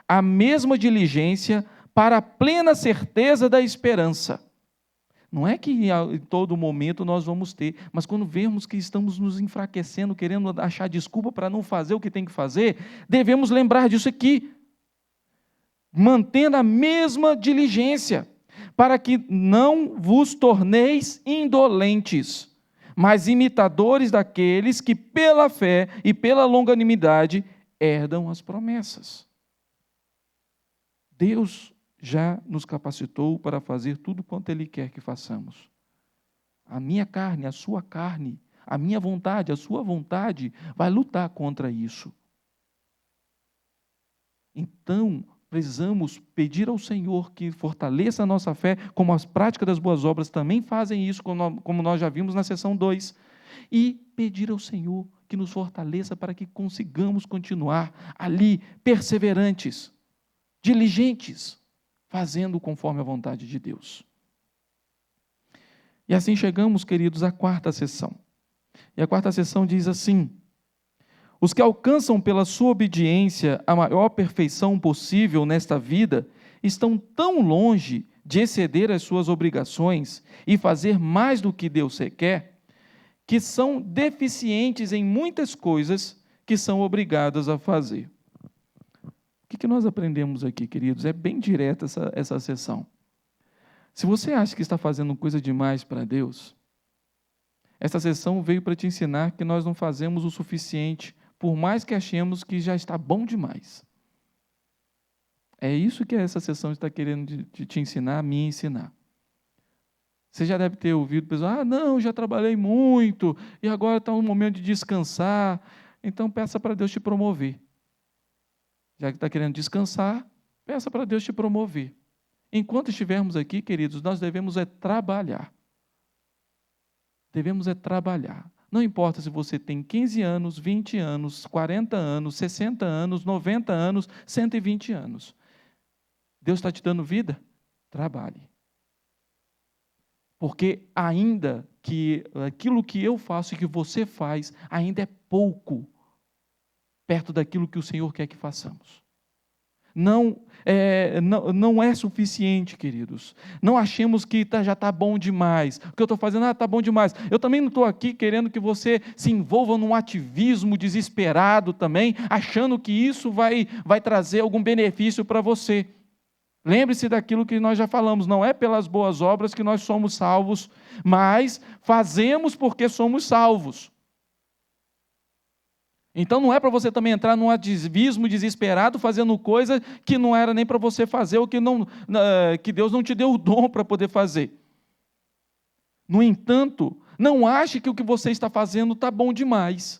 a mesma diligência para a plena certeza da esperança. Não é que em todo momento nós vamos ter, mas quando vemos que estamos nos enfraquecendo, querendo achar desculpa para não fazer o que tem que fazer, devemos lembrar disso aqui, mantendo a mesma diligência, para que não vos torneis indolentes, mas imitadores daqueles que pela fé e pela longanimidade herdam as promessas. Deus já nos capacitou para fazer tudo quanto Ele quer que façamos. A minha carne, a sua carne, a minha vontade, a sua vontade, vai lutar contra isso. Então, precisamos pedir ao Senhor que fortaleça a nossa fé, como as práticas das boas obras também fazem isso, como nós já vimos na sessão 2. E pedir ao Senhor que nos fortaleça para que consigamos continuar ali, perseverantes, diligentes, fazendo conforme a vontade de Deus. E assim chegamos, queridos, à quarta sessão. E a quarta sessão diz assim: os que alcançam pela sua obediência a maior perfeição possível nesta vida, estão tão longe de exceder as suas obrigações e fazer mais do que Deus requer, que são deficientes em muitas coisas que são obrigadas a fazer. O que nós aprendemos aqui, queridos? É bem direta essa sessão. Se você acha que está fazendo coisa demais para Deus, essa sessão veio para te ensinar que nós não fazemos o suficiente, por mais que achemos que já está bom demais. É isso que essa sessão está querendo te ensinar, a me ensinar. Você já deve ter ouvido pessoas: não, já trabalhei muito, e agora está um momento de descansar. Então peça para Deus te promover. Já que está querendo descansar, peça para Deus te promover. Enquanto estivermos aqui, queridos, nós devemos trabalhar. Devemos trabalhar. Não importa se você tem 15 anos, 20 anos, 40 anos, 60 anos, 90 anos, 120 anos. Deus está te dando vida? Trabalhe. Porque ainda que aquilo que eu faço e que você faz, ainda é pouco perto daquilo que o Senhor quer que façamos. Não é suficiente, queridos. Não achemos que já está bom demais. O que eu estou fazendo, está bom demais. Eu também não estou aqui querendo que você se envolva num ativismo desesperado também, achando que isso vai trazer algum benefício para você. Lembre-se daquilo que nós já falamos, não é pelas boas obras que nós somos salvos, mas fazemos porque somos salvos. Então não é para você também entrar num ativismo desesperado, fazendo coisa que não era nem para você fazer, ou que Deus não te deu o dom para poder fazer. No entanto, não ache que o que você está fazendo está bom demais.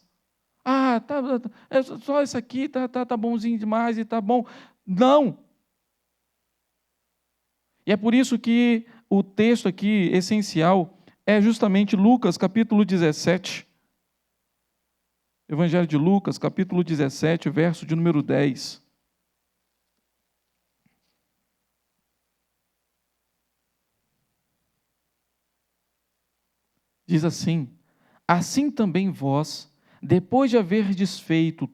É só isso aqui, tá bonzinho demais e tá bom. Não! E é por isso que o texto aqui essencial é justamente Lucas, capítulo 17. Evangelho de Lucas, capítulo 17, verso de número 10. Diz assim: assim também vós, depois de haverdes feito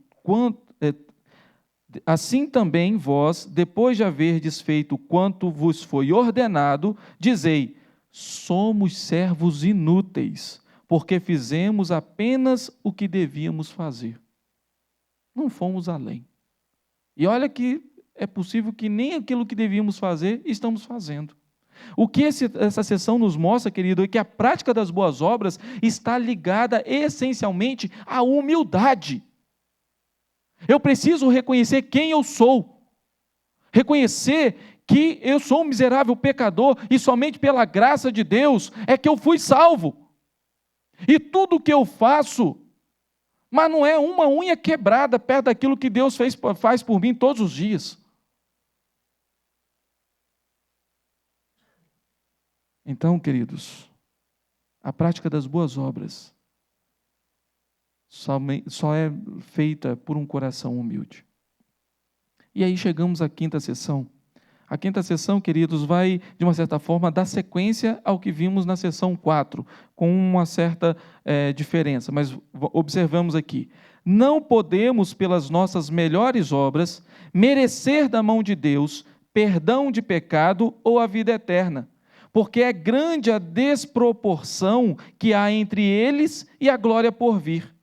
quanto vos foi ordenado, dizei: somos servos inúteis, porque fizemos apenas o que devíamos fazer. Não fomos além. E olha que é possível que nem aquilo que devíamos fazer, estamos fazendo. O que essa sessão nos mostra, querido, é que a prática das boas obras está ligada essencialmente à humildade. Eu preciso reconhecer quem eu sou, reconhecer que eu sou um miserável pecador e somente pela graça de Deus é que eu fui salvo. E tudo que eu faço, mas não é uma unha quebrada perto daquilo que Deus faz por mim todos os dias. Então, queridos, a prática das boas obras só é feita por um coração humilde. E aí chegamos à quinta sessão. A quinta sessão, queridos, vai, de uma certa forma, dar sequência ao que vimos na sessão 4, com uma certa diferença, mas observamos aqui. Não podemos, pelas nossas melhores obras, merecer da mão de Deus perdão de pecado ou a vida eterna, porque é grande a desproporção que há entre eles e a glória por vir,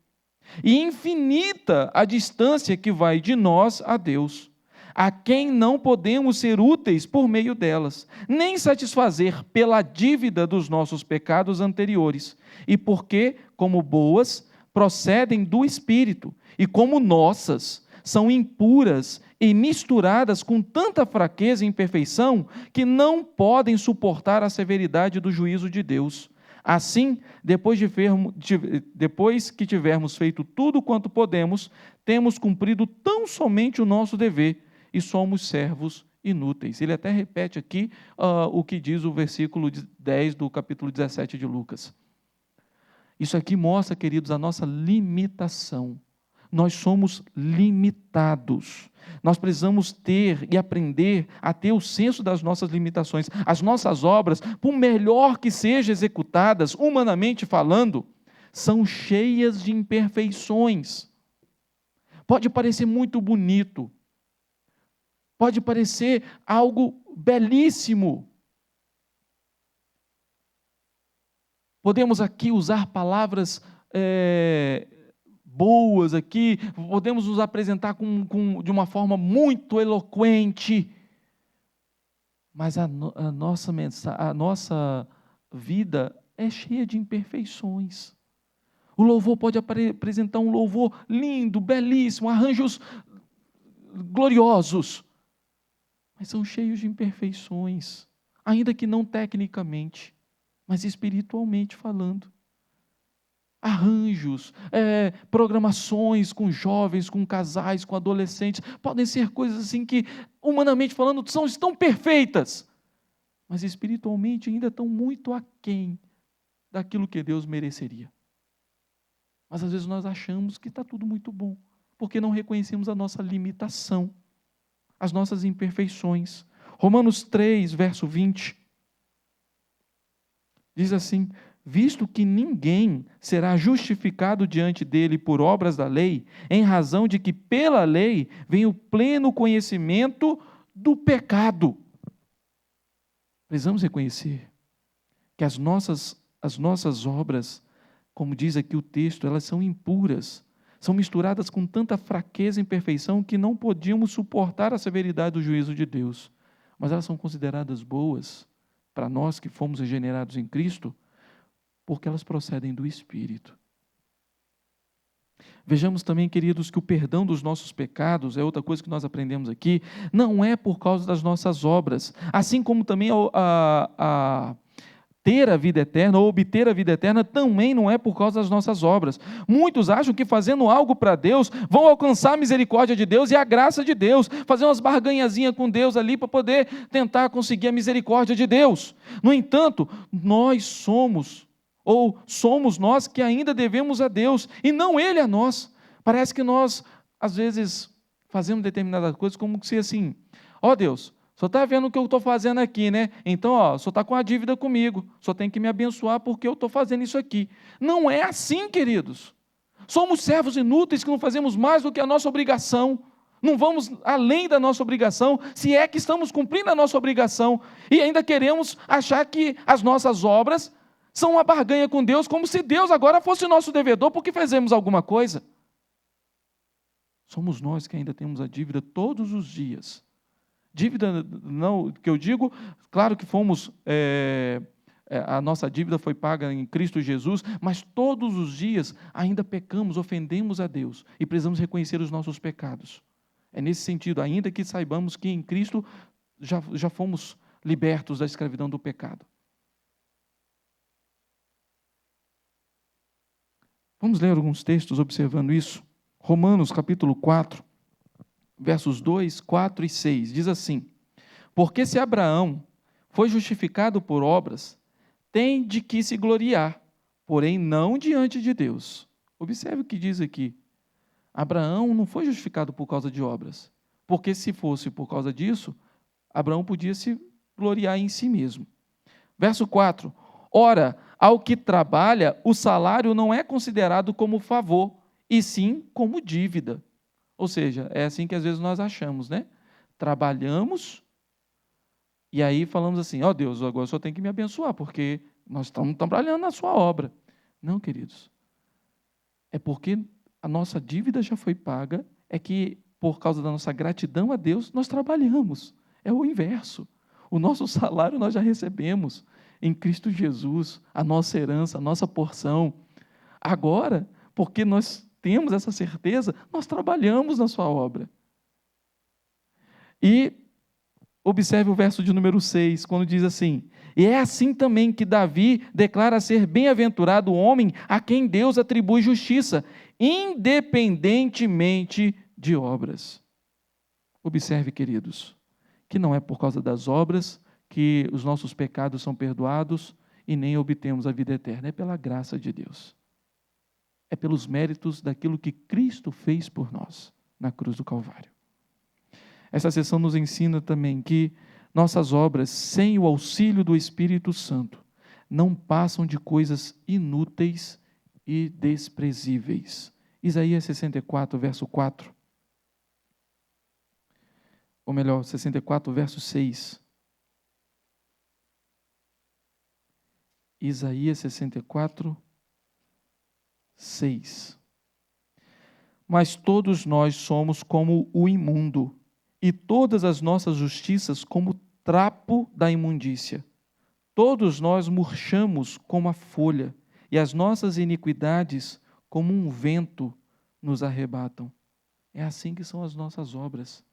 e infinita a distância que vai de nós a Deus, a quem não podemos ser úteis por meio delas, nem satisfazer pela dívida dos nossos pecados anteriores, e porque, como boas, procedem do Espírito, e como nossas, são impuras e misturadas com tanta fraqueza e imperfeição, que não podem suportar a severidade do juízo de Deus. Assim, depois que tivermos feito tudo quanto podemos, temos cumprido tão somente o nosso dever, e somos servos inúteis. Ele até repete aqui o que diz o versículo 10 do capítulo 17 de Lucas. Isso aqui mostra, queridos, a nossa limitação. Nós somos limitados. Nós precisamos ter e aprender a ter o senso das nossas limitações. As nossas obras, por melhor que sejam executadas, humanamente falando, são cheias de imperfeições. Pode parecer muito bonito, pode parecer algo belíssimo. Podemos aqui usar palavras boas aqui, podemos nos apresentar de uma forma muito eloquente, mas a nossa vida é cheia de imperfeições. O louvor pode apresentar um louvor lindo, belíssimo, arranjos gloriosos, mas são cheios de imperfeições, ainda que não tecnicamente, mas espiritualmente falando. Arranjos, programações com jovens, com casais, com adolescentes, podem ser coisas assim que, humanamente falando, estão perfeitas, mas espiritualmente ainda estão muito aquém daquilo que Deus mereceria. Mas às vezes nós achamos que está tudo muito bom, porque não reconhecemos a nossa limitação, as nossas imperfeições. Romanos 3, verso 20, diz assim: visto que ninguém será justificado diante dele por obras da lei, em razão de que pela lei vem o pleno conhecimento do pecado. Precisamos reconhecer que as nossas obras, como diz aqui o texto, elas são impuras, são misturadas com tanta fraqueza e imperfeição que não podíamos suportar a severidade do juízo de Deus. Mas elas são consideradas boas para nós que fomos regenerados em Cristo, porque elas procedem do Espírito. Vejamos também, queridos, que o perdão dos nossos pecados, é outra coisa que nós aprendemos aqui, não é por causa das nossas obras, assim como também ter a vida eterna, ou obter a vida eterna, também não é por causa das nossas obras. Muitos acham que fazendo algo para Deus, vão alcançar a misericórdia de Deus e a graça de Deus, fazer umas barganhazinhas com Deus ali, para poder tentar conseguir a misericórdia de Deus. No entanto, somos nós que ainda devemos a Deus, e não Ele a nós. Parece que nós, às vezes, fazemos determinadas coisas como se assim, Deus, o senhor está vendo o que eu estou fazendo aqui, né? Então, o senhor está com a dívida comigo, o senhor tem que me abençoar porque eu estou fazendo isso aqui. Não é assim, queridos. Somos servos inúteis que não fazemos mais do que a nossa obrigação, não vamos além da nossa obrigação, se é que estamos cumprindo a nossa obrigação, e ainda queremos achar que as nossas obras são uma barganha com Deus, como se Deus agora fosse nosso devedor porque fizemos alguma coisa. Somos nós que ainda temos a dívida todos os dias. Dívida, não, que eu digo, claro que a nossa dívida foi paga em Cristo Jesus, mas todos os dias ainda pecamos, ofendemos a Deus e precisamos reconhecer os nossos pecados. É nesse sentido, ainda que saibamos que em Cristo já fomos libertos da escravidão do pecado. Vamos ler alguns textos observando isso. Romanos capítulo 4. Versos 2, 4 e 6, diz assim: porque se Abraão foi justificado por obras, tem de que se gloriar, porém não diante de Deus. Observe o que diz aqui. Abraão não foi justificado por causa de obras, porque se fosse por causa disso, Abraão podia se gloriar em si mesmo. Verso 4, ora, ao que trabalha, o salário não é considerado como favor, e sim como dívida. Ou seja, é assim que às vezes nós achamos, né? Trabalhamos e aí falamos assim, Deus, agora o Senhor tem que me abençoar, porque nós estamos trabalhando na sua obra. Não, queridos. É porque a nossa dívida já foi paga, é que por causa da nossa gratidão a Deus, nós trabalhamos. É o inverso. O nosso salário nós já recebemos em Cristo Jesus, a nossa herança, a nossa porção. Agora, porque nós temos essa certeza, nós trabalhamos na sua obra. E observe o verso de número 6, quando diz assim, e é assim também que Davi declara ser bem-aventurado o homem a quem Deus atribui justiça, independentemente de obras. Observe, queridos, que não é por causa das obras que os nossos pecados são perdoados e nem obtemos a vida eterna, é pela graça de Deus. É pelos méritos daquilo que Cristo fez por nós na cruz do Calvário. Essa sessão nos ensina também que nossas obras, sem o auxílio do Espírito Santo, não passam de coisas inúteis e desprezíveis. Isaías 64, verso 4. Ou melhor, 64, verso 6. Isaías 64, 6. Mas todos nós somos como o imundo, e todas as nossas justiças como trapo da imundícia. Todos nós murchamos como a folha, e as nossas iniquidades como um vento nos arrebatam. É assim que são as nossas obras,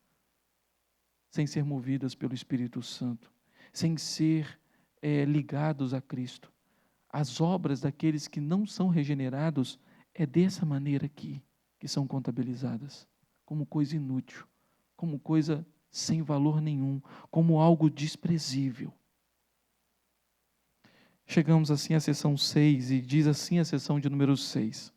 sem ser movidas pelo Espírito Santo, sem ser ligados a Cristo. As obras daqueles que não são regenerados é dessa maneira aqui que são contabilizadas, como coisa inútil, como coisa sem valor nenhum, como algo desprezível. Chegamos assim à seção 6, e diz assim a seção de número 6.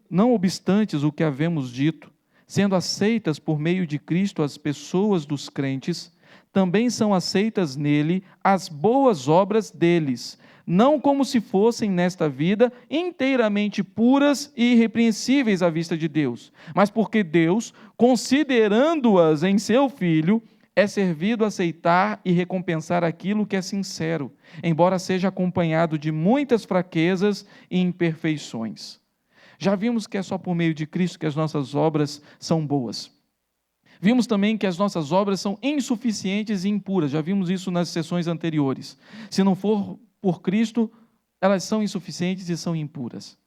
Não obstantes o que havemos dito, sendo aceitas por meio de Cristo as pessoas dos crentes, também são aceitas nele as boas obras deles, não como se fossem nesta vida inteiramente puras e irrepreensíveis à vista de Deus, mas porque Deus, considerando-as em seu Filho, é servido aceitar e recompensar aquilo que é sincero, embora seja acompanhado de muitas fraquezas e imperfeições. Já vimos que é só por meio de Cristo que as nossas obras são boas. Vimos também que as nossas obras são insuficientes e impuras, já vimos isso nas sessões anteriores. Se não for por Cristo, elas são insuficientes e são impuras.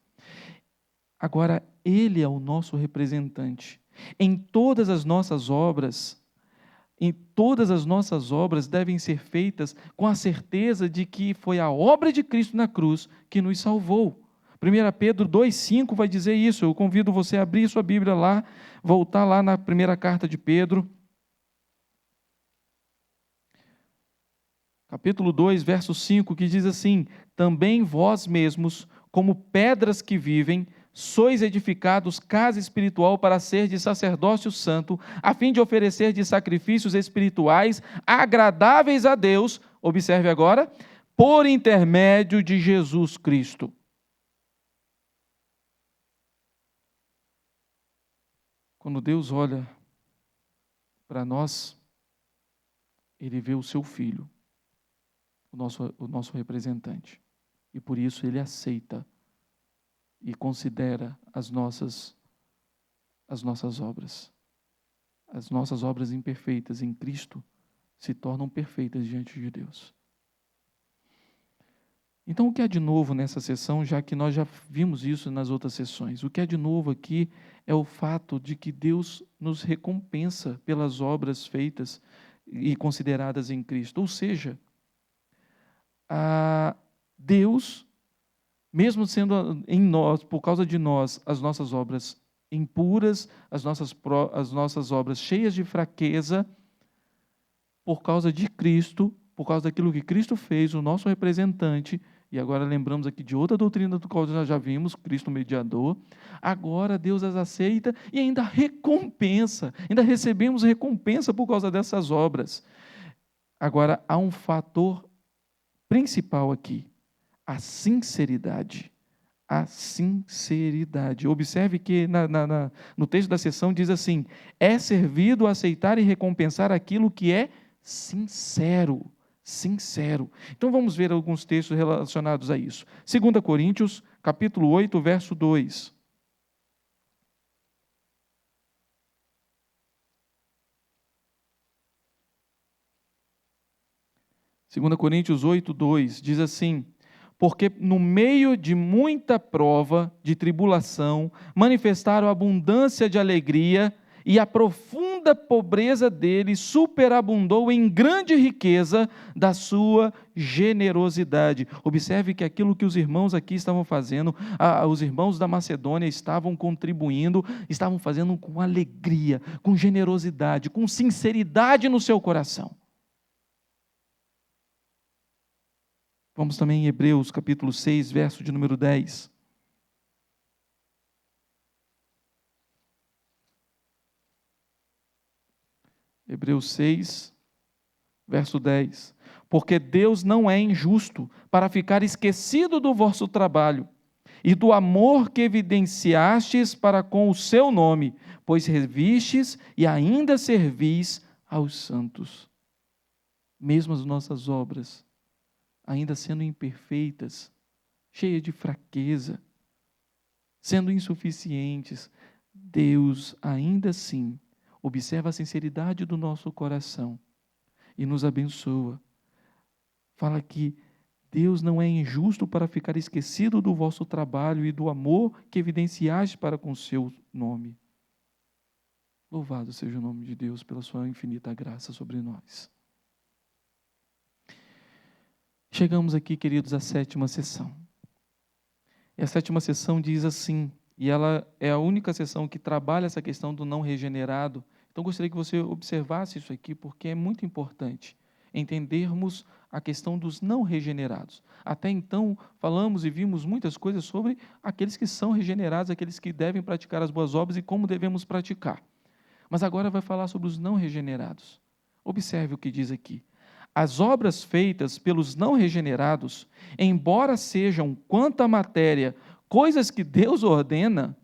Agora, Ele é o nosso representante. Em todas as nossas obras devem ser feitas com a certeza de que foi a obra de Cristo na cruz que nos salvou. 1 Pedro 2,5 vai dizer isso. Eu convido você a abrir sua Bíblia lá, voltar lá na primeira carta de Pedro, capítulo 2, verso 5, que diz assim: também vós mesmos, como pedras que vivem, sois edificados casa espiritual para ser de sacerdócio santo, a fim de oferecer de sacrifícios espirituais agradáveis a Deus, observe agora, por intermédio de Jesus Cristo. Quando Deus olha para nós, Ele vê o seu Filho, o nosso representante. E por isso Ele aceita e considera as nossas obras. As nossas obras imperfeitas em Cristo se tornam perfeitas diante de Deus. Então, o que há de novo nessa sessão, já que nós já vimos isso nas outras sessões? O que há de novo aqui é o fato de que Deus nos recompensa pelas obras feitas e consideradas em Cristo. Ou seja, Deus, mesmo sendo em nós, por causa de nós, as nossas obras impuras, as nossas obras cheias de fraqueza, por causa de Cristo, por causa daquilo que Cristo fez, o nosso representante, e agora lembramos aqui de outra doutrina do qual nós já vimos, Cristo mediador, agora Deus as aceita e ainda recompensa, ainda recebemos recompensa por causa dessas obras. Agora, há um fator principal aqui, a sinceridade. A sinceridade. Observe que no texto da sessão diz assim: é servido aceitar e recompensar aquilo que é sincero. Sincero. Então vamos ver alguns textos relacionados a isso. 2 Coríntios, capítulo 8, verso 2. Segunda Coríntios 8, 2, diz assim: porque no meio de muita prova, de tribulação, manifestaram abundância de alegria, e a profunda pobreza deles superabundou em grande riqueza da sua generosidade. Observe que aquilo que os irmãos aqui estavam fazendo, os irmãos da Macedônia estavam contribuindo, estavam fazendo com alegria, com generosidade, com sinceridade no seu coração. Vamos também em Hebreus, capítulo 6, verso de número 10. Hebreus 6, verso 10. Porque Deus não é injusto para ficar esquecido do vosso trabalho e do amor que evidenciastes para com o seu nome, pois revistes e ainda servis aos santos. Mesmo as nossas obras, ainda sendo imperfeitas, cheias de fraqueza, sendo insuficientes, Deus ainda assim observa a sinceridade do nosso coração e nos abençoa. Fala que Deus não é injusto para ficar esquecido do vosso trabalho e do amor que evidenciaste para com o seu nome. Louvado seja o nome de Deus pela sua infinita graça sobre nós. Chegamos aqui, queridos, à 7ª sessão. E a 7ª sessão diz assim, e ela é a única sessão que trabalha essa questão do não regenerado. Então, gostaria que você observasse isso aqui, porque é muito importante entendermos a questão dos não regenerados. Até então, falamos e vimos muitas coisas sobre aqueles que são regenerados, aqueles que devem praticar as boas obras e como devemos praticar. Mas agora vai falar sobre os não regenerados. Observe o que diz aqui. As obras feitas pelos não regenerados, embora sejam quanto à matéria, coisas que Deus ordena,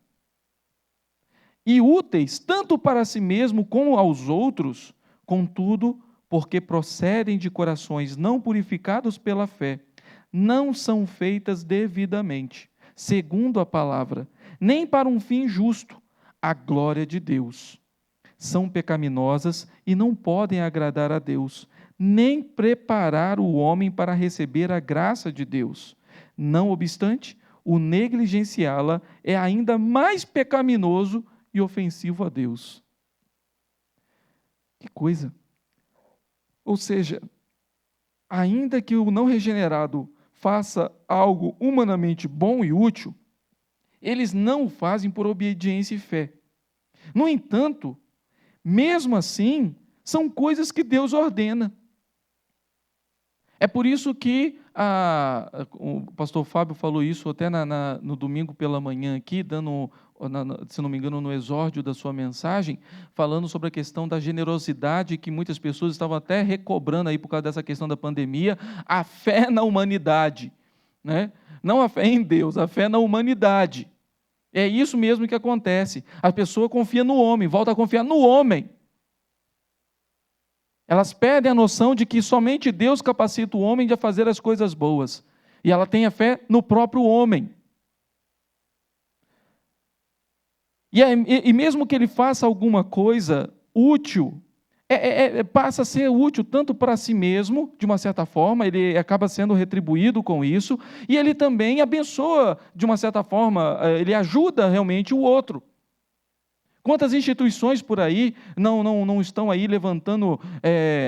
e úteis tanto para si mesmo como aos outros, contudo, porque procedem de corações não purificados pela fé, não são feitas devidamente, segundo a palavra, nem para um fim justo, a glória de Deus. São pecaminosas e não podem agradar a Deus, nem preparar o homem para receber a graça de Deus. Não obstante, o negligenciá-la é ainda mais pecaminoso e ofensivo a Deus. Que coisa! Ou seja, ainda que o não regenerado faça algo humanamente bom e útil, eles não o fazem por obediência e fé. No entanto, mesmo assim, são coisas que Deus ordena. É por isso que o pastor Fábio falou isso até no domingo pela manhã aqui, dando, se não me engano, no exórdio da sua mensagem, falando sobre a questão da generosidade que muitas pessoas estavam até recobrando aí por causa dessa questão da pandemia, a fé na humanidade, né? Não a fé em Deus, a fé na humanidade. É isso mesmo que acontece. A pessoa confia no homem, volta a confiar no homem. Elas perdem a noção de que somente Deus capacita o homem de fazer as coisas boas. E ela tem a fé no próprio homem. E mesmo que ele faça alguma coisa útil, passa a ser útil tanto para si mesmo, de uma certa forma, ele acaba sendo retribuído com isso, e ele também abençoa, de uma certa forma, ele ajuda realmente o outro. Quantas instituições por aí não estão aí levantando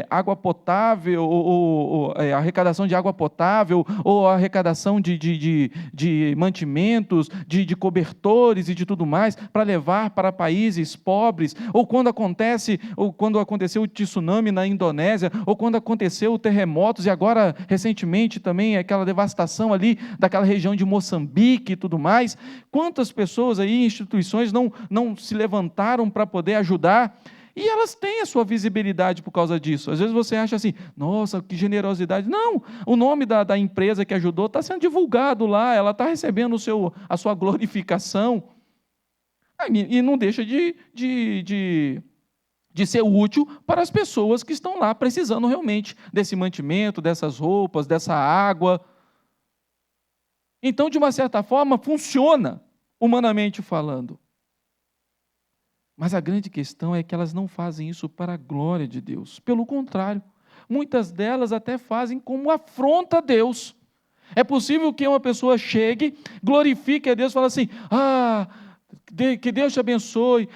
água potável, ou arrecadação de água potável, ou arrecadação de mantimentos, de cobertores e de tudo mais, para levar para países pobres, ou quando aconteceu o tsunami na Indonésia, ou quando aconteceu terremotos, e agora, recentemente, também aquela devastação ali daquela região de Moçambique e tudo mais. Quantas pessoas aí, instituições, não se levantaram para poder ajudar, e elas têm a sua visibilidade por causa disso. Às vezes você acha assim, nossa, que generosidade. Não, o nome da empresa que ajudou está sendo divulgado lá, ela está recebendo a sua glorificação, e não deixa de ser útil para as pessoas que estão lá precisando realmente desse mantimento, dessas roupas, dessa água. Então, de uma certa forma, funciona, humanamente falando. Mas a grande questão é que elas não fazem isso para a glória de Deus. Pelo contrário, muitas delas até fazem como afronta a Deus. É possível que uma pessoa chegue, glorifique a Deus, fale assim, que Deus te abençoe,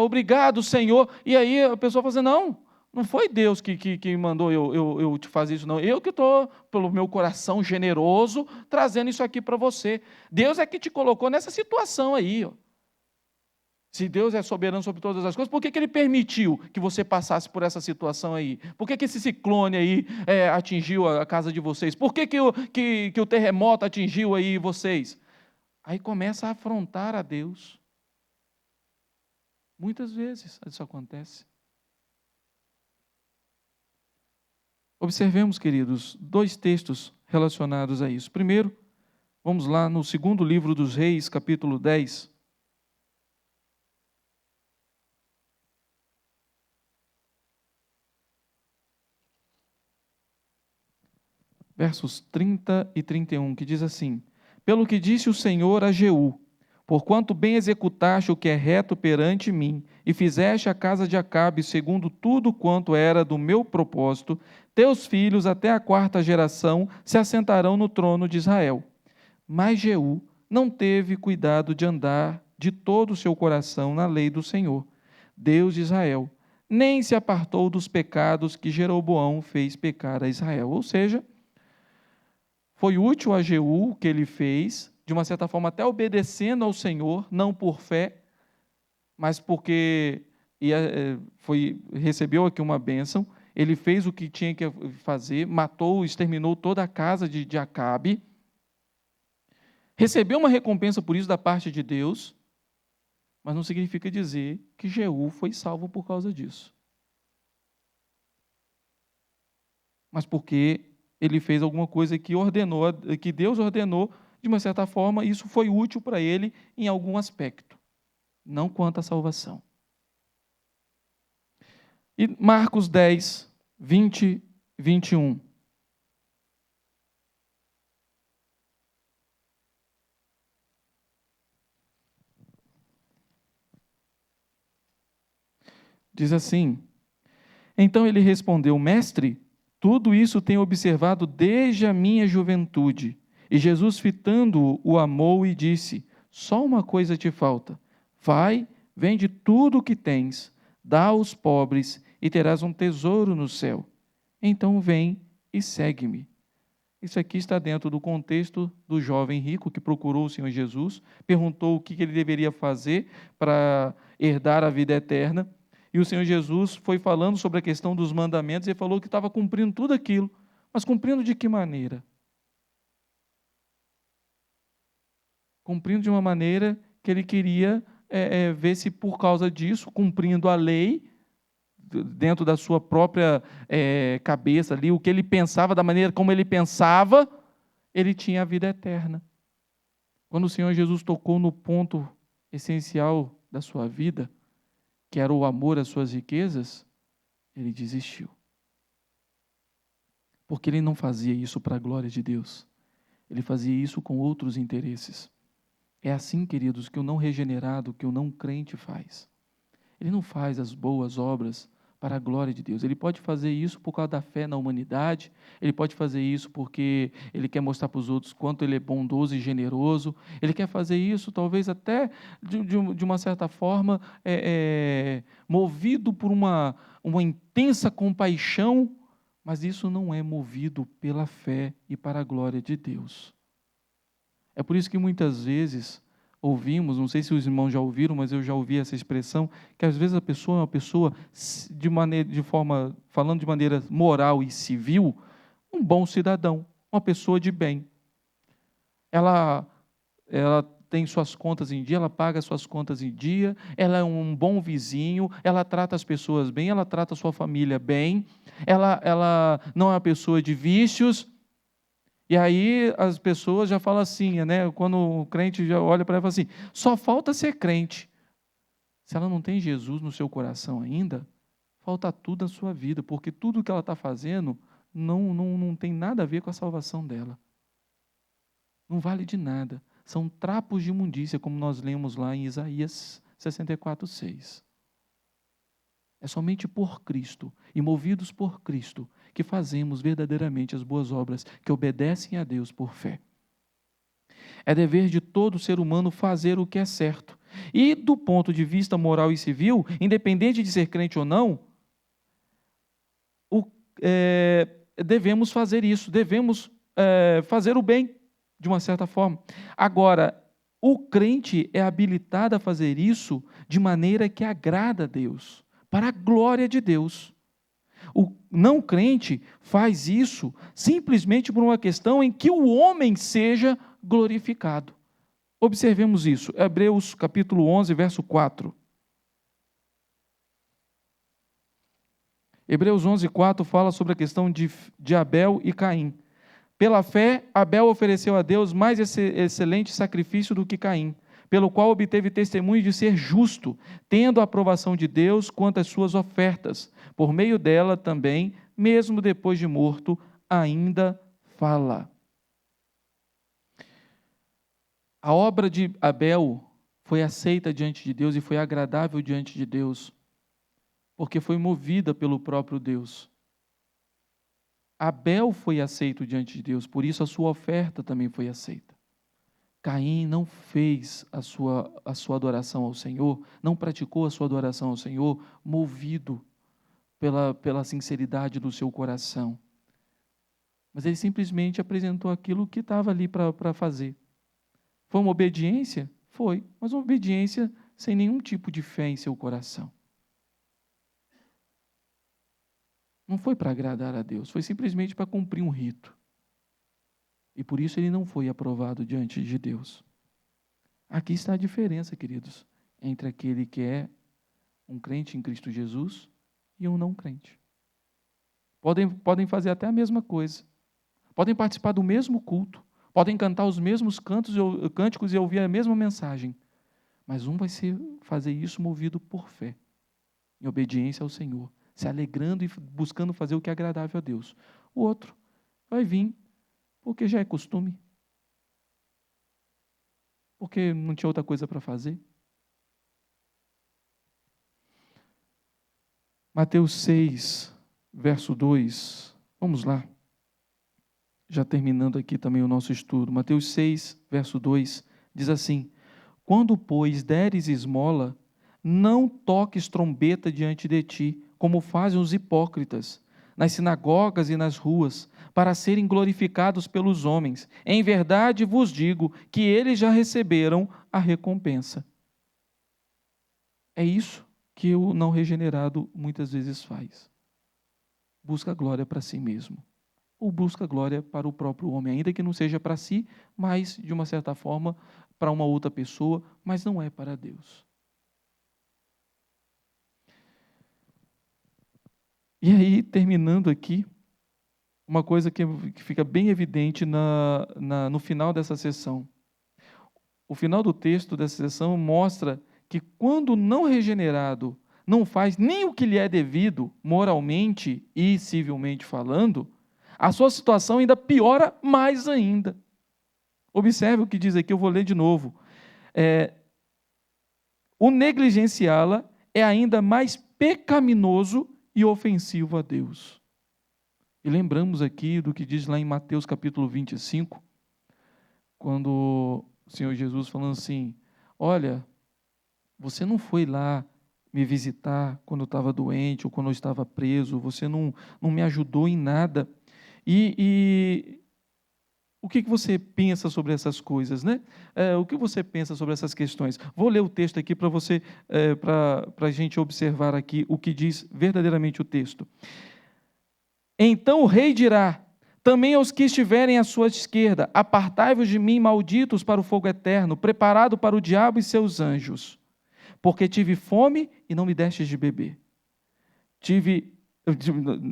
obrigado, Senhor. E aí a pessoa fala assim, não foi Deus que mandou eu te fazer isso, não. Eu que estou, pelo meu coração generoso, trazendo isso aqui para você. Deus é que te colocou nessa situação aí, ó. Se Deus é soberano sobre todas as coisas, por que Ele permitiu que você passasse por essa situação aí? Por que esse ciclone aí atingiu a casa de vocês? Por que o terremoto atingiu aí vocês? Aí começa a afrontar a Deus. Muitas vezes isso acontece. Observemos, queridos, 2 textos relacionados a isso. Primeiro, vamos lá no 2º livro dos Reis, capítulo 10. Versos 30 e 31, que diz assim, pelo que disse o Senhor a Jeú, porquanto bem executaste o que é reto perante mim, e fizeste a casa de Acabe segundo tudo quanto era do meu propósito, teus filhos até a 4ª geração se assentarão no trono de Israel. Mas Jeú não teve cuidado de andar de todo o seu coração na lei do Senhor, Deus de Israel, nem se apartou dos pecados que Jeroboão fez pecar a Israel. Ou seja, foi útil a Jeú o que ele fez, de uma certa forma até obedecendo ao Senhor, não por fé, mas porque recebeu aqui uma bênção, ele fez o que tinha que fazer, exterminou toda a casa de Acabe, recebeu uma recompensa por isso da parte de Deus, mas não significa dizer que Jeú foi salvo por causa disso. mas porque ele fez alguma coisa que ordenou, que Deus ordenou, de uma certa forma, isso foi útil para ele em algum aspecto, não quanto à salvação. E Marcos 10, 20, 21. Diz assim: então ele respondeu: mestre, tudo isso tenho observado desde a minha juventude. E Jesus, fitando-o, o amou e disse: só uma coisa te falta. Vai, vende tudo o que tens, dá aos pobres e terás um tesouro no céu. Então vem e segue-me. Isso aqui está dentro do contexto do jovem rico que procurou o Senhor Jesus, perguntou o que ele deveria fazer para herdar a vida eterna. E o Senhor Jesus foi falando sobre a questão dos mandamentos e falou que estava cumprindo tudo aquilo. Mas cumprindo de que maneira? Cumprindo de uma maneira que ele queria ver se por causa disso, cumprindo a lei, dentro da sua própria cabeça ali, o que ele pensava, da maneira como ele pensava, ele tinha a vida eterna. Quando o Senhor Jesus tocou no ponto essencial da sua vida, que era o amor às suas riquezas, ele desistiu. Porque ele não fazia isso para a glória de Deus. Ele fazia isso com outros interesses. É assim, queridos, que o não regenerado, que o não crente faz. Ele não faz as boas obras para a glória de Deus. Ele pode fazer isso por causa da fé na humanidade, ele pode fazer isso porque ele quer mostrar para os outros quanto ele é bondoso e generoso, ele quer fazer isso talvez até de uma certa forma movido por uma intensa compaixão, mas isso não é movido pela fé e para a glória de Deus. É por isso que muitas vezes ouvimos, não sei se os irmãos já ouviram, mas eu já ouvi essa expressão, que às vezes a pessoa é uma pessoa, falando de maneira moral e civil, um bom cidadão, uma pessoa de bem. Ela tem suas contas em dia, ela paga suas contas em dia, ela é um bom vizinho, ela trata as pessoas bem, ela trata a sua família bem, ela não é uma pessoa de vícios. E aí as pessoas já falam assim, né? Quando o crente já olha para ela e fala assim, só falta ser crente. Se ela não tem Jesus no seu coração ainda, falta tudo na sua vida, porque tudo que ela está fazendo não tem nada a ver com a salvação dela. Não vale de nada. São trapos de imundícia, como nós lemos lá em Isaías 64:6. É somente por Cristo e movidos por Cristo que fazemos verdadeiramente as boas obras que obedecem a Deus por fé. É dever de todo ser humano fazer o que é certo. E do ponto de vista moral e civil, independente de ser crente ou não, devemos fazer isso, devemos fazer o bem, de uma certa forma. Agora, o crente é habilitado a fazer isso de maneira que agrada a Deus, para a glória de Deus. O não crente faz isso simplesmente por uma questão em que o homem seja glorificado. Observemos isso, Hebreus capítulo 11, verso 4. Hebreus 11, 4 fala sobre a questão de Abel e Caim. Pela fé, Abel ofereceu a Deus mais excelente sacrifício do que Caim, pelo qual obteve testemunho de ser justo, tendo a aprovação de Deus quanto às suas ofertas. Por meio dela também, mesmo depois de morto, ainda fala. A obra de Abel foi aceita diante de Deus e foi agradável diante de Deus, porque foi movida pelo próprio Deus. Abel foi aceito diante de Deus, por isso a sua oferta também foi aceita. Caim não fez a sua adoração ao Senhor, não praticou a sua adoração ao Senhor, movido pela sinceridade do seu coração. Mas ele simplesmente apresentou aquilo que estava ali para fazer. Foi uma obediência? Foi, mas uma obediência sem nenhum tipo de fé em seu coração. Não foi para agradar a Deus, foi simplesmente para cumprir um rito. E por isso ele não foi aprovado diante de Deus. Aqui está a diferença, queridos, entre aquele que é um crente em Cristo Jesus e um não crente. podem fazer até a mesma coisa, podem participar do mesmo culto, podem cantar os mesmos cânticos e ouvir a mesma mensagem, mas um vai fazer isso movido por fé, em obediência ao Senhor, se alegrando e buscando fazer o que é agradável a Deus. O outro vai vir porque já é costume, porque não tinha outra coisa para fazer. Mateus 6, verso 2, vamos lá, já terminando aqui também o nosso estudo. Mateus 6, verso 2, diz assim: quando, pois, deres esmola, não toques trombeta diante de ti, como fazem os hipócritas, nas sinagogas e nas ruas, para serem glorificados pelos homens. Em verdade vos digo que eles já receberam a recompensa. É isso que o não regenerado muitas vezes faz. Busca glória para si mesmo, ou busca glória para o próprio homem, ainda que não seja para si, mas, de uma certa forma, para uma outra pessoa, mas não é para Deus. E aí, terminando aqui, uma coisa que fica bem evidente no final dessa sessão. O final do texto dessa sessão mostra que quando o não regenerado não faz nem o que lhe é devido, moralmente e civilmente falando, a sua situação ainda piora mais ainda. Observe o que diz aqui, eu vou ler de novo. O negligenciá-la é ainda mais pecaminoso e ofensivo a Deus. E lembramos aqui do que diz lá em Mateus capítulo 25, quando o Senhor Jesus falando assim, olha, você não foi lá me visitar quando eu estava doente ou quando eu estava preso, você não me ajudou em nada. E o que você pensa sobre essas coisas, né? O que você pensa sobre essas questões? Vou ler o texto aqui para você, para a gente observar aqui o que diz verdadeiramente o texto. Então o rei dirá também aos que estiverem à sua esquerda, apartai-vos de mim, malditos, para o fogo eterno, preparado para o diabo e seus anjos. Porque tive fome e não me destes de beber.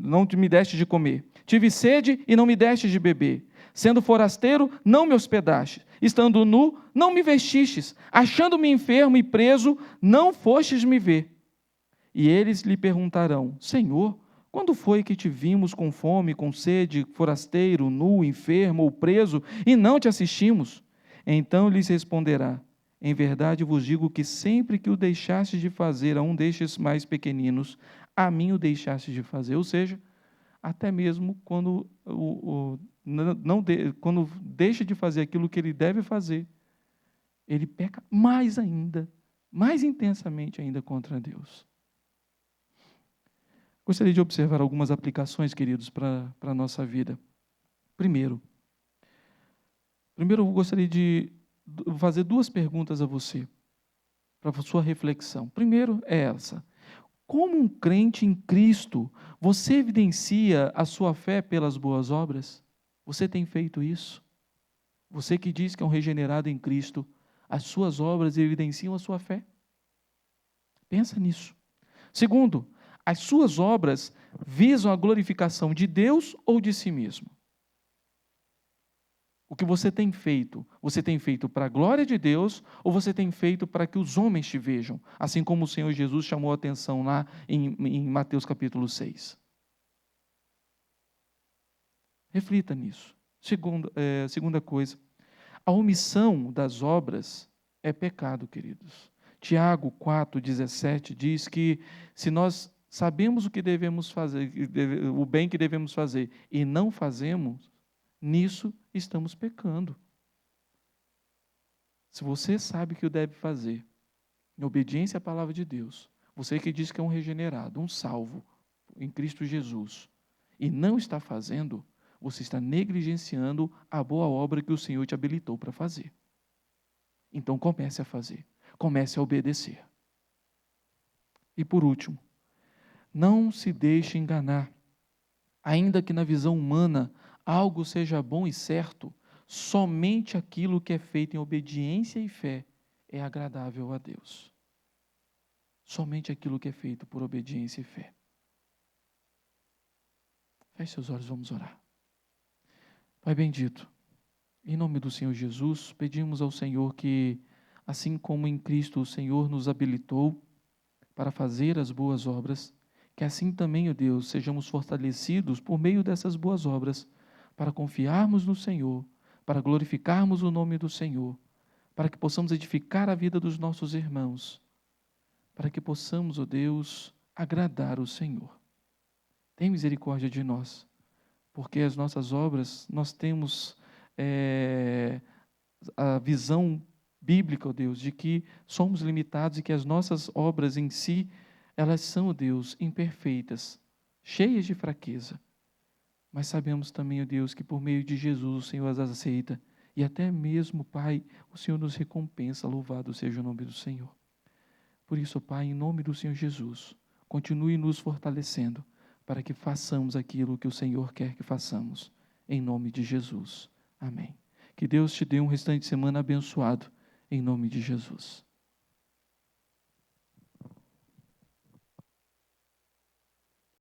Não me deste de comer. Tive sede e não me deste de beber. Sendo forasteiro, não me hospedaste. Estando nu, não me vestistes. Achando-me enfermo e preso, não fostes me ver. E eles lhe perguntarão, Senhor, quando foi que te vimos com fome, com sede, forasteiro, nu, enfermo ou preso, e não te assistimos? Então lhes responderá, em verdade vos digo que sempre que o deixastes de fazer a um destes mais pequeninos, a mim o deixastes de fazer. Ou seja, até mesmo quando, quando deixa de fazer aquilo que ele deve fazer, ele peca mais ainda, mais intensamente ainda contra Deus. Gostaria de observar algumas aplicações, queridos, para a nossa vida. Primeiro, eu gostaria de fazer duas perguntas a você, para a sua reflexão. Primeiro é essa: como um crente em Cristo, você evidencia a sua fé pelas boas obras? Você tem feito isso? Você que diz que é um regenerado em Cristo, as suas obras evidenciam a sua fé? Pensa nisso. Segundo, as suas obras visam a glorificação de Deus ou de si mesmo? O que você tem feito para a glória de Deus ou você tem feito para que os homens te vejam? Assim como o Senhor Jesus chamou a atenção lá em Mateus capítulo 6. Reflita nisso. Segunda coisa, a omissão das obras é pecado, queridos. Tiago 4,17 diz que se nós sabemos o que devemos fazer, o bem que devemos fazer, e não fazemos, nisso estamos pecando. Se você sabe o que deve fazer, em obediência à palavra de Deus, você que diz que é um regenerado, um salvo em Cristo Jesus, e não está fazendo, você está negligenciando a boa obra que o Senhor te habilitou para fazer. Então comece a fazer, comece a obedecer. E por último, não se deixe enganar. Ainda que na visão humana algo seja bom e certo, somente aquilo que é feito em obediência e fé é agradável a Deus. Somente aquilo que é feito por obediência e fé. Feche seus olhos, vamos orar. Pai bendito, em nome do Senhor Jesus, pedimos ao Senhor que, assim como em Cristo o Senhor nos habilitou para fazer as boas obras, que assim também, ó Deus, sejamos fortalecidos por meio dessas boas obras, para confiarmos no Senhor, para glorificarmos o nome do Senhor, para que possamos edificar a vida dos nossos irmãos, para que possamos, ó Deus, agradar o Senhor. Tem misericórdia de nós, porque as nossas obras, nós temos a visão bíblica, ó Deus, de que somos limitados e que as nossas obras em si, elas são, ó Deus, imperfeitas, cheias de fraqueza. Mas sabemos também, ó Deus, que por meio de Jesus o Senhor as aceita e até mesmo, Pai, o Senhor nos recompensa, louvado seja o nome do Senhor. Por isso, Pai, em nome do Senhor Jesus, continue nos fortalecendo para que façamos aquilo que o Senhor quer que façamos, em nome de Jesus. Amém. Que Deus te dê um restante de semana abençoado, em nome de Jesus.